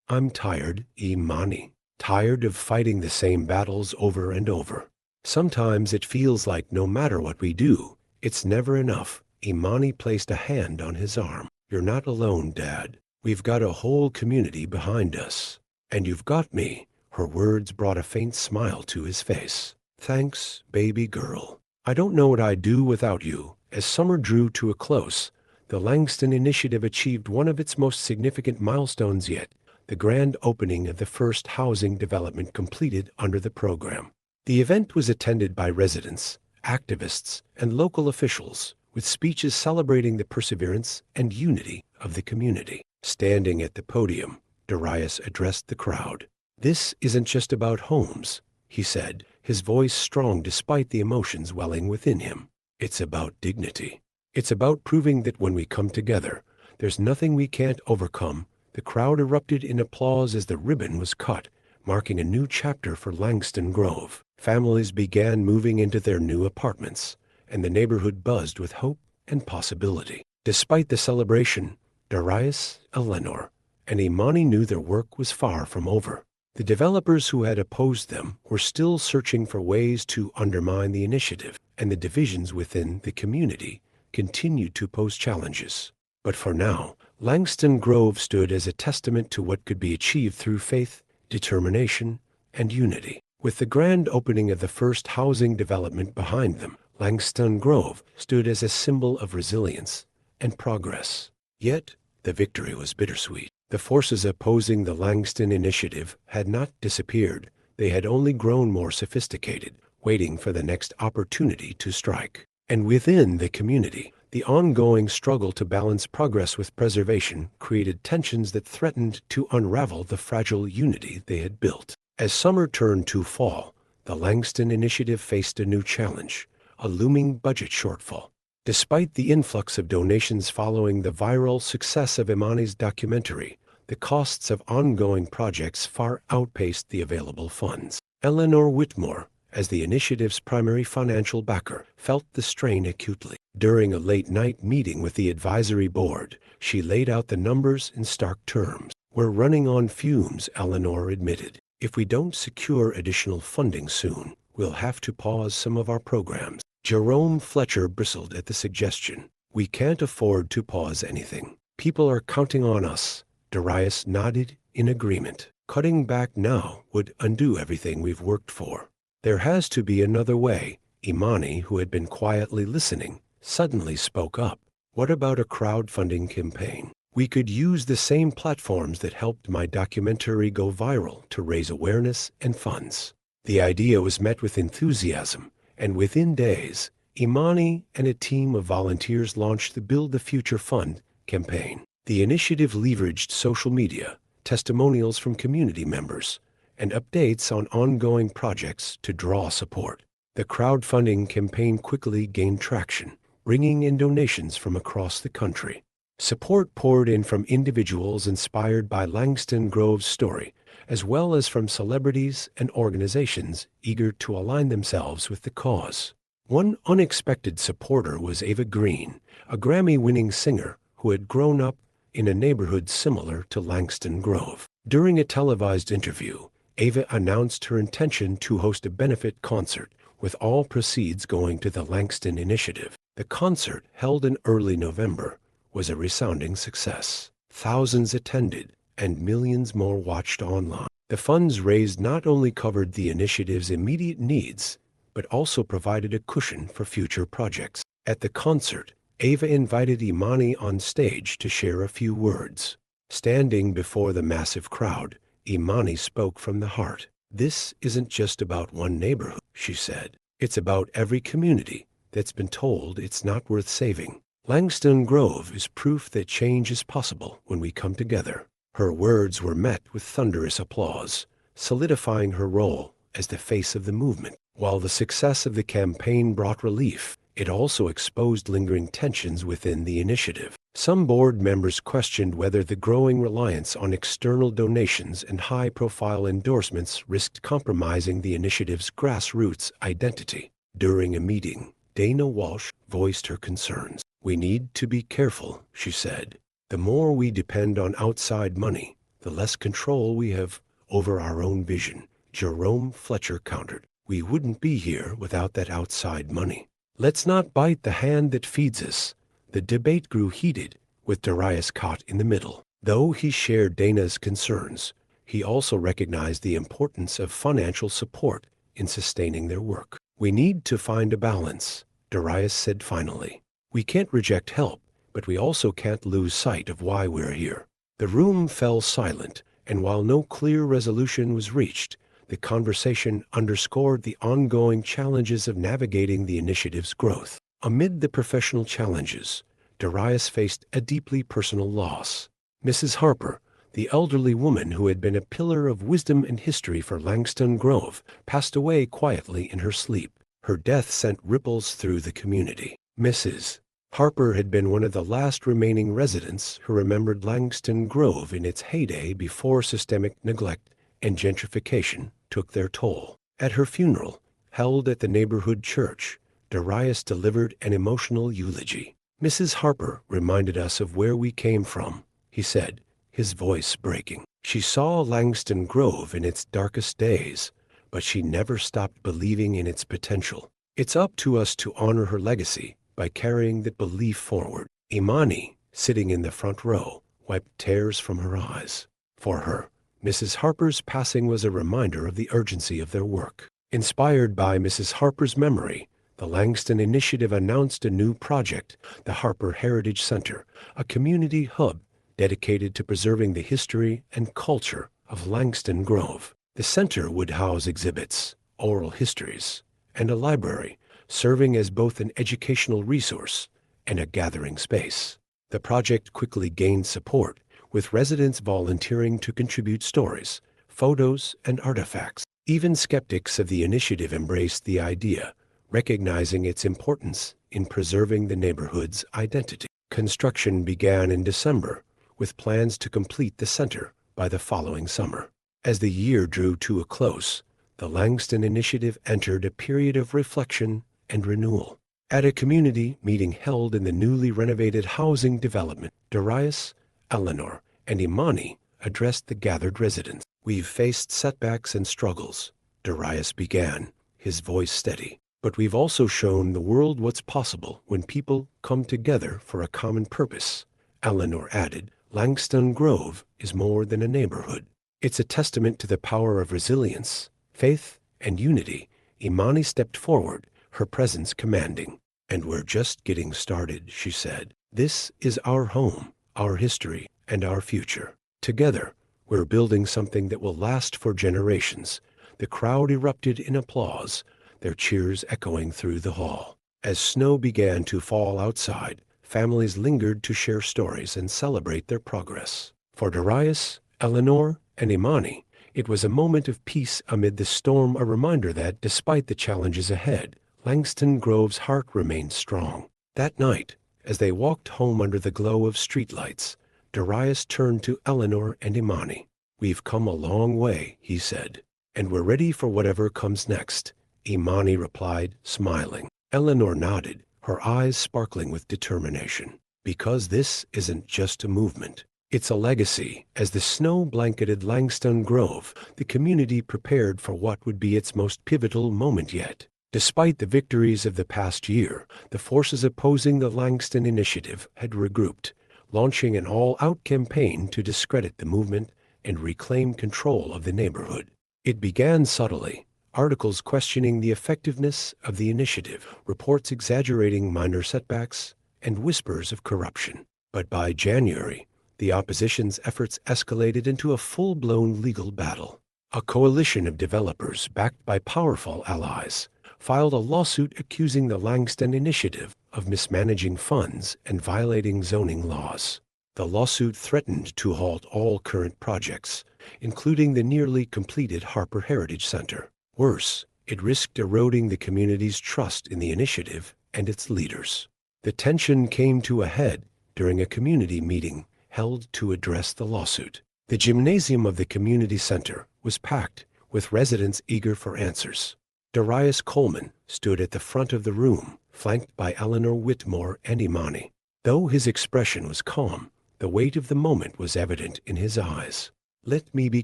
I'm tired, Imani. Tired of fighting the same battles over and over. Sometimes it feels like no matter what we do, it's never enough. Imani placed a hand on his arm. You're not alone, Dad. We've got a whole community behind us. And you've got me. Her words brought a faint smile to his face. Thanks, baby girl. I don't know what I'd do without you. As summer drew to a close, the Langston Initiative achieved one of its most significant milestones yet, the grand opening of the first housing development completed under the program. The event was attended by residents, activists, and local officials, with speeches celebrating the perseverance and unity of the community. Standing at the podium, Darius addressed the crowd. This isn't just about homes, he said, his voice strong despite the emotions welling within him. It's about dignity. It's about proving that when we come together, there's nothing we can't overcome. The crowd erupted in applause as the ribbon was cut, marking a new chapter for Langston Grove. Families began moving into their new apartments, and the neighborhood buzzed with hope and possibility. Despite the celebration, Darius, Eleanor, and Imani knew their work was far from over. The developers who had opposed them were still searching for ways to undermine the initiative, and the divisions within the community continued to pose challenges. But for now, Langston Grove stood as a testament to what could be achieved through faith, determination, and unity. With the grand opening of the first housing development behind them, Langston Grove stood as a symbol of resilience and progress. Yet, the victory was bittersweet. The forces opposing the Langston Initiative had not disappeared. They had only grown more sophisticated, waiting for the next opportunity to strike. And within the community, the ongoing struggle to balance progress with preservation created tensions that threatened to unravel the fragile unity they had built. As summer turned to fall, the Langston Initiative faced a new challenge, a looming budget shortfall. Despite the influx of donations following the viral success of Imani's documentary, the costs of ongoing projects far outpaced the available funds. Eleanor Whitmore, as the initiative's primary financial backer, felt the strain acutely. During a late-night meeting with the advisory board, she laid out the numbers in stark terms. We're running on fumes, Eleanor admitted. If we don't secure additional funding soon, we'll have to pause some of our programs. Jerome Fletcher bristled at the suggestion. We can't afford to pause anything. People are counting on us. Darius nodded in agreement. Cutting back now would undo everything we've worked for. There has to be another way. Imani, who had been quietly listening, suddenly spoke up. What about a crowdfunding campaign? We could use the same platforms that helped my documentary go viral to raise awareness and funds. The idea was met with enthusiasm, and within days, Imani and a team of volunteers launched the Build the Future Fund campaign. The initiative leveraged social media, testimonials from community members, and updates on ongoing projects to draw support. The crowdfunding campaign quickly gained traction, bringing in donations from across the country. Support poured in from individuals inspired by Langston Grove's story, as well as from celebrities and organizations eager to align themselves with the cause. One unexpected supporter was Ava Green, a Grammy-winning singer who had grown up in a neighborhood similar to Langston Grove. During a televised interview, Ava announced her intention to host a benefit concert, with all proceeds going to the Langston Initiative. The concert, held in early November, was a resounding success. Thousands attended, and millions more watched online. The funds raised not only covered the initiative's immediate needs, but also provided a cushion for future projects. At the concert, Ava invited Imani on stage to share a few words. Standing before the massive crowd, Imani spoke from the heart. "This isn't just about one neighborhood," she said. "It's about every community that's been told it's not worth saving. Langston Grove is proof that change is possible when we come together." Her words were met with thunderous applause, solidifying her role as the face of the movement. While the success of the campaign brought relief, it also exposed lingering tensions within the initiative. Some board members questioned whether the growing reliance on external donations and high-profile endorsements risked compromising the initiative's grassroots identity. During a meeting, Dana Walsh voiced her concerns. "We need to be careful," she said. "The more we depend on outside money, the less control we have over our own vision." Jerome Fletcher countered, "We wouldn't be here without that outside money. Let's not bite the hand that feeds us." The debate grew heated, with Darius caught in the middle. Though he shared Dana's concerns, he also recognized the importance of financial support in sustaining their work. "We need to find a balance," Darius said finally. "We can't reject help, but we also can't lose sight of why we're here." The room fell silent, and while no clear resolution was reached, the conversation underscored the ongoing challenges of navigating the initiative's growth. Amid the professional challenges, Darius faced a deeply personal loss. Mrs. Harper, the elderly woman who had been a pillar of wisdom and history for Langston Grove, passed away quietly in her sleep. Her death sent ripples through the community. Mrs. Harper had been one of the last remaining residents who remembered Langston Grove in its heyday before systemic neglect and gentrification took their toll. At her funeral, held at the neighborhood church, Darius delivered an emotional eulogy. "Mrs. Harper reminded us of where we came from," he said, his voice breaking. "She saw Langston Grove in its darkest days, but she never stopped believing in its potential. It's up to us to honor her legacy by carrying that belief forward." Imani, sitting in the front row, wiped tears from her eyes. For her, Mrs. Harper's passing was a reminder of the urgency of their work. Inspired by Mrs. Harper's memory, the Langston Initiative announced a new project, the Harper Heritage Center, a community hub dedicated to preserving the history and culture of Langston Grove. The center would house exhibits, oral histories, and a library, serving as both an educational resource and a gathering space. The project quickly gained support, with residents volunteering to contribute stories, photos, and artifacts. Even skeptics of the initiative embraced the idea, recognizing its importance in preserving the neighborhood's identity. Construction began in December, with plans to complete the center by the following summer. As the year drew to a close, the Langston Initiative entered a period of reflection and renewal. At a community meeting held in the newly renovated housing development, Darius, Eleanor, and Imani addressed the gathered residents. "We've faced setbacks and struggles," Darius began, his voice steady. "But we've also shown the world what's possible when people come together for a common purpose," Eleanor added. "Langston Grove is more than a neighborhood. It's a testament to the power of resilience, faith, and unity." Imani stepped forward, her presence commanding. "And we're just getting started," she said. "This is our home, our history, and our future. Together, we're building something that will last for generations." The crowd erupted in applause, their cheers echoing through the hall. As snow began to fall outside, families lingered to share stories and celebrate their progress. For Darius, Eleanor, and Imani, it was a moment of peace amid the storm, a reminder that, despite the challenges ahead, Langston Grove's heart remained strong. That night, as they walked home under the glow of streetlights, Darius turned to Eleanor and Imani. "We've come a long way," he said, "and we're ready for whatever comes next." Imani replied, smiling. Eleanor nodded, her eyes sparkling with determination. "Because this isn't just a movement. It's a legacy." As the snow blanketed Langston Grove, the community prepared for what would be its most pivotal moment yet. Despite the victories of the past year, the forces opposing the Langston Initiative had regrouped, launching an all-out campaign to discredit the movement and reclaim control of the neighborhood. It began subtly. Articles questioning the effectiveness of the initiative, reports exaggerating minor setbacks, and whispers of corruption. But by January, the opposition's efforts escalated into a full-blown legal battle. A coalition of developers, backed by powerful allies, filed a lawsuit accusing the Langston Initiative of mismanaging funds and violating zoning laws. The lawsuit threatened to halt all current projects, including the nearly completed Harper Heritage Center. Worse, it risked eroding the community's trust in the initiative and its leaders. The tension came to a head during a community meeting held to address the lawsuit. The gymnasium of the community center was packed with residents eager for answers. Darius Coleman stood at the front of the room, flanked by Eleanor Whitmore and Imani. Though his expression was calm, the weight of the moment was evident in his eyes. "Let me be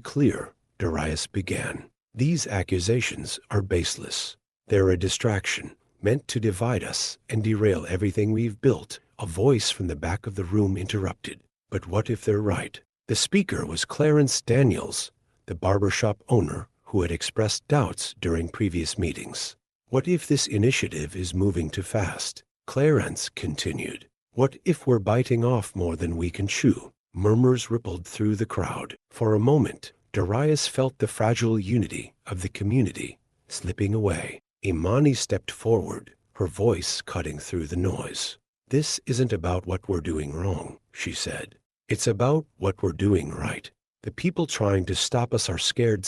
clear," Darius began. "These accusations are baseless. They're a distraction, meant to divide us and derail everything we've built." A voice from the back of the room interrupted. "But what if they're right?" The speaker was Clarence Daniels, the barbershop owner who had expressed doubts during previous meetings. "What if this initiative is moving too fast?" Clarence continued. "What if we're biting off more than we can chew?" Murmurs rippled through the crowd. For a moment, Darius felt the fragile unity of the community slipping away. Imani stepped forward, her voice cutting through the noise. "This isn't about what we're doing wrong," she said. "It's about what we're doing right. The people trying to stop us are scared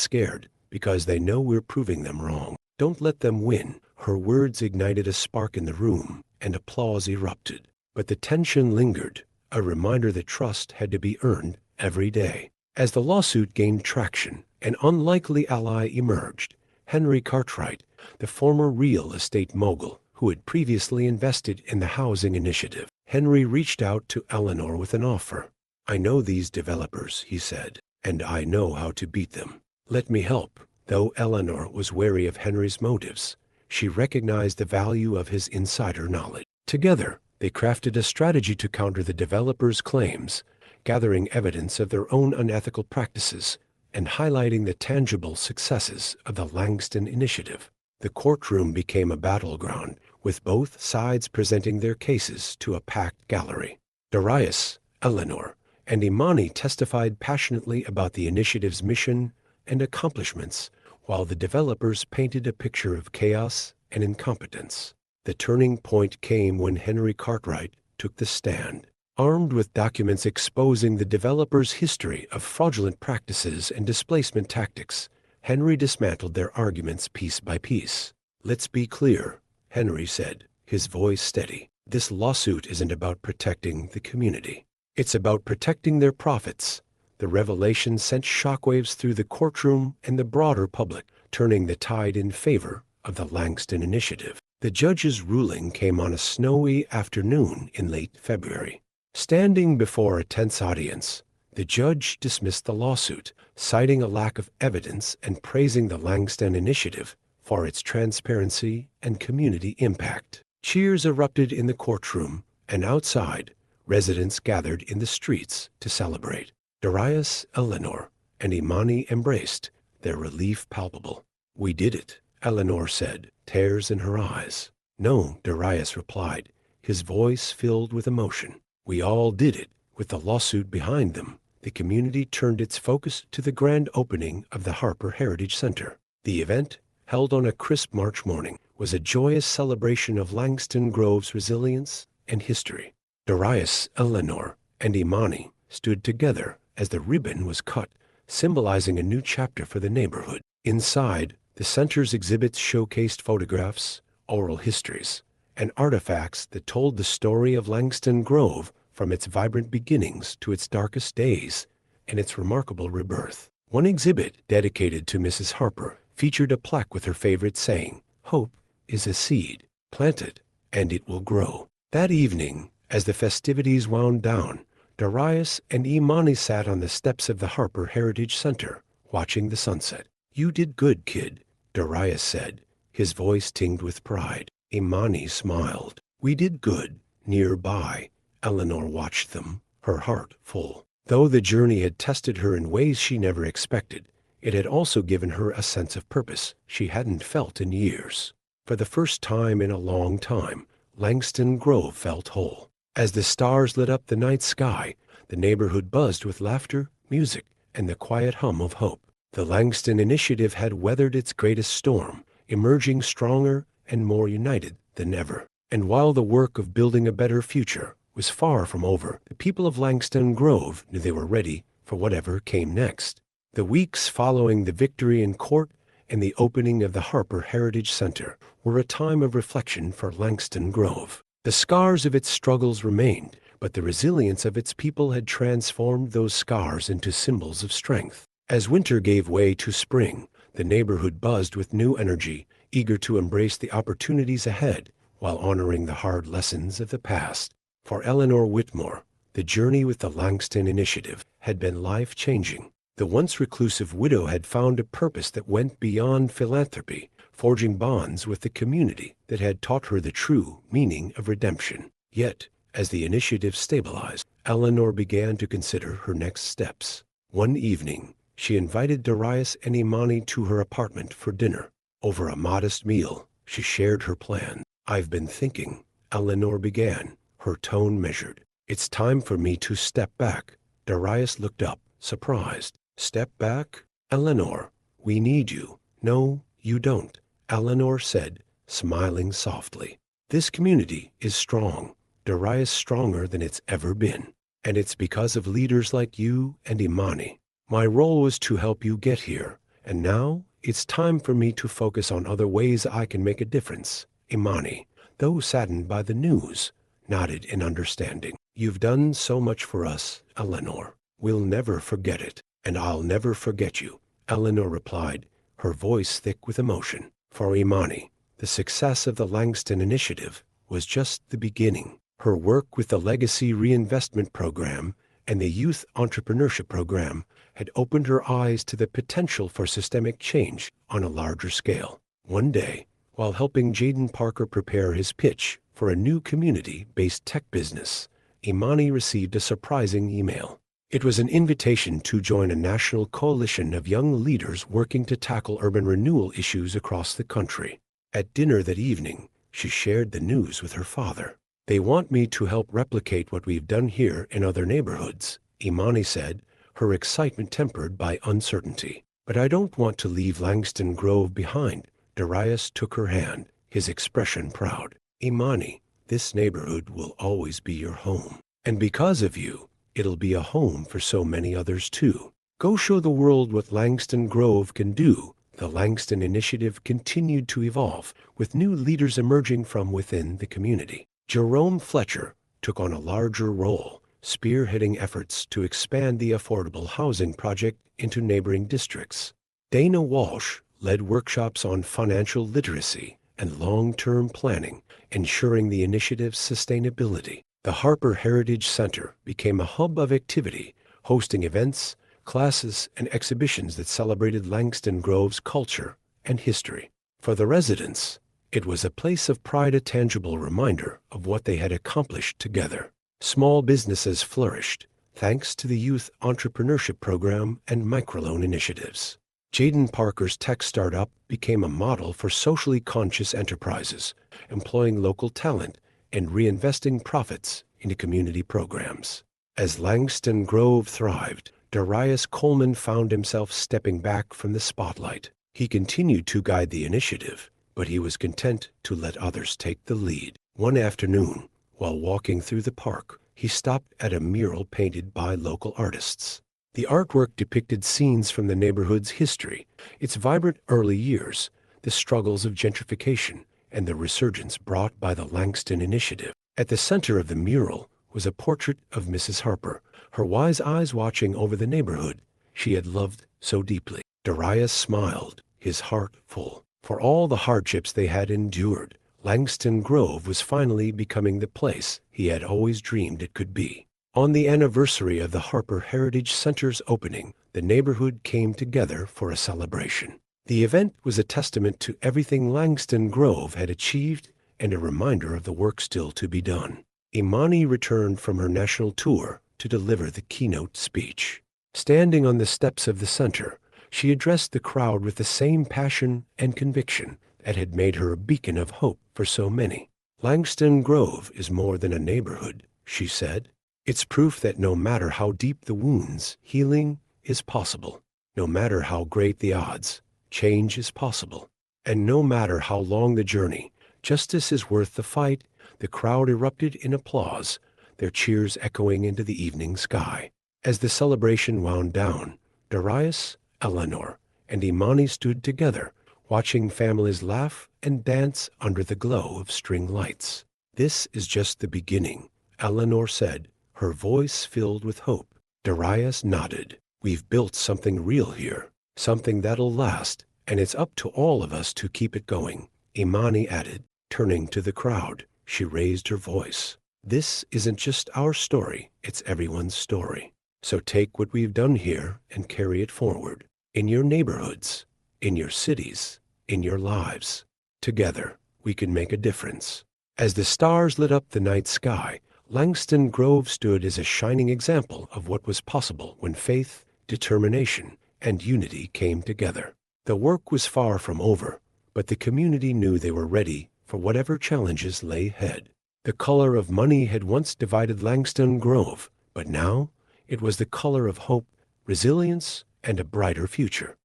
because they know we're proving them wrong. Don't let them win." Her words ignited a spark in the room, and applause erupted. But the tension lingered, a reminder that trust had to be earned every day. As the lawsuit gained traction, an unlikely ally emerged. Henry Cartwright, the former real estate mogul who had previously invested in the housing initiative. Henry reached out to Eleanor with an offer. "I know these developers," he said, "and I know how to beat them. Let me help." Though Eleanor was wary of Henry's motives, she recognized the value of his insider knowledge. Together, they crafted a strategy to counter the developers' claims, gathering evidence of their own unethical practices and highlighting the tangible successes of the Langston Initiative. The courtroom became a battleground, with both sides presenting their cases to a packed gallery. Darius, Eleanor, and Imani testified passionately about the initiative's mission and accomplishments, while the developers painted a picture of chaos and incompetence. The turning point came when Henry Cartwright took the stand. Armed with documents exposing the developers' history of fraudulent practices and displacement tactics, Henry dismantled their arguments piece by piece. "Let's be clear," Henry said, his voice steady. "This lawsuit isn't about protecting the community. It's about protecting their profits." The revelation sent shockwaves through the courtroom and the broader public, turning the tide in favor of the Langston Initiative. The judge's ruling came on a snowy afternoon in late February. Standing before a tense audience, the judge dismissed the lawsuit, citing a lack of evidence and praising the Langston Initiative for its transparency and community impact. Cheers erupted in the courtroom, and outside, residents gathered in the streets to celebrate. Darius, Eleanor, and Imani embraced, their relief palpable. "We did it," Eleanor said, tears in her eyes. "No," Darius replied, his voice filled with emotion. "We all did it. With the lawsuit behind them, the community turned its focus to the grand opening of the Harper Heritage Center. The event, held on a crisp March morning, was a joyous celebration of Langston Grove's resilience and history. Darius, Eleanor, and Imani stood together as the ribbon was cut, symbolizing a new chapter for the neighborhood. Inside, the center's exhibits showcased photographs, oral histories, and artifacts that told the story of Langston Grove from its vibrant beginnings to its darkest days and its remarkable rebirth. One exhibit, dedicated to Mrs. Harper, featured a plaque with her favorite saying, "Hope is a seed. Plant it, and it will grow." That evening, as the festivities wound down, Darius and Imani sat on the steps of the Harper Heritage Center, watching the sunset. "You did good, kid," Darius said, his voice tinged with pride. Imani smiled. "We did good." Nearby, Eleanor watched them, her heart full. Though the journey had tested her in ways she never expected, it had also given her a sense of purpose she hadn't felt in years. For the first time in a long time, Langston Grove felt whole. As the stars lit up the night sky, the neighborhood buzzed with laughter, music, and the quiet hum of hope. The Langston Initiative had weathered its greatest storm, emerging stronger and more united than ever. And while the work of building a better future was far from over, the people of Langston Grove knew they were ready for whatever came next. The weeks following the victory in court and the opening of the Harper Heritage Center were a time of reflection for Langston Grove. The scars of its struggles remained, but the resilience of its people had transformed those scars into symbols of strength. As winter gave way to spring, the neighborhood buzzed with new energy, eager to embrace the opportunities ahead while honoring the hard lessons of the past. For Eleanor Whitmore, the journey with the Langston Initiative had been life-changing. The once reclusive widow had found a purpose that went beyond philanthropy, forging bonds with the community that had taught her the true meaning of redemption. Yet, as the initiative stabilized, Eleanor began to consider her next steps. One evening, she invited Darius and Imani to her apartment for dinner. Over a modest meal, she shared her plan. "I've been thinking," Eleanor began, her tone measured. "It's time for me to step back." Darius looked up, surprised. "Step back? Eleanor, we need you." "No, you don't," Eleanor said, smiling softly. "This community is strong, Darius, stronger than it's ever been. And it's because of leaders like you and Imani. My role was to help you get here, and now it's time for me to focus on other ways I can make a difference." Imani, though saddened by the news, nodded in understanding. "You've done so much for us, Eleanor. We'll never forget it. And I'll never forget you," Eleanor replied, her voice thick with emotion. For Imani, the success of the Langston Initiative was just the beginning. Her work with the Legacy Reinvestment Program and the Youth Entrepreneurship Program had opened her eyes to the potential for systemic change on a larger scale. One day, while helping Jaden Parker prepare his pitch for a new community-based tech business, Imani received a surprising email. It was an invitation to join a national coalition of young leaders working to tackle urban renewal issues across the country. At dinner that evening, she shared the news with her father. "They want me to help replicate what we've done here in other neighborhoods," Imani said, her excitement tempered by uncertainty. "But I don't want to leave Langston Grove behind." Darius took her hand, his expression proud. "Imani, this neighborhood will always be your home. And because of you, it'll be a home for so many others too. Go show the world what Langston Grove can do." The Langston Initiative continued to evolve, with new leaders emerging from within the community. Jerome Fletcher took on a larger role, spearheading efforts to expand the affordable housing project into neighboring districts. Dana Walsh led workshops on financial literacy and long-term planning, ensuring the initiative's sustainability. The Harper Heritage Center became a hub of activity, hosting events, classes, and exhibitions that celebrated Langston Grove's culture and history. For the residents, it was a place of pride, a tangible reminder of what they had accomplished together. Small businesses flourished, thanks to the Youth Entrepreneurship Program and microloan initiatives. Jaden Parker's tech startup became a model for socially conscious enterprises, employing local talent and reinvesting profits into community programs. As Langston Grove thrived, Darius Coleman found himself stepping back from the spotlight. He continued to guide the initiative, but he was content to let others take the lead. One afternoon, while walking through the park, he stopped at a mural painted by local artists. The artwork depicted scenes from the neighborhood's history, its vibrant early years, the struggles of gentrification, and the resurgence brought by the Langston Initiative. At the center of the mural was a portrait of Mrs. Harper, her wise eyes watching over the neighborhood she had loved so deeply. Darius smiled, his heart full. For all the hardships they had endured, Langston Grove was finally becoming the place he had always dreamed it could be. On the anniversary of the Harper Heritage Center's opening, the neighborhood came together for a celebration. The event was a testament to everything Langston Grove had achieved and a reminder of the work still to be done. Imani returned from her national tour to deliver the keynote speech. Standing on the steps of the center, she addressed the crowd with the same passion and conviction that had made her a beacon of hope for so many. Langston Grove is more than a neighborhood, she said. It's proof that no matter how deep the wounds, healing is possible. No matter how great the odds, change is possible. And no matter how long the journey, justice is worth the fight. The crowd erupted in applause, their cheers echoing into the evening sky. As the celebration wound down, Darius, Eleanor, and Imani stood together, watching families laugh and dance under the glow of string lights. "This is just the beginning," Eleanor said, her voice filled with hope. Darius nodded. "We've built something real here, something that'll last, and it's up to all of us to keep it going," Imani added, turning to the crowd. She raised her voice. "This isn't just our story, it's everyone's story. So take what we've done here and carry it forward. In your neighborhoods, in your cities, in your lives. Together, we can make a difference." As the stars lit up the night sky, Langston Grove stood as a shining example of what was possible when faith, determination, and unity came together. The work was far from over, but the community knew they were ready for whatever challenges lay ahead. The color of money had once divided Langston Grove, but now it was the color of hope, resilience, and a brighter future.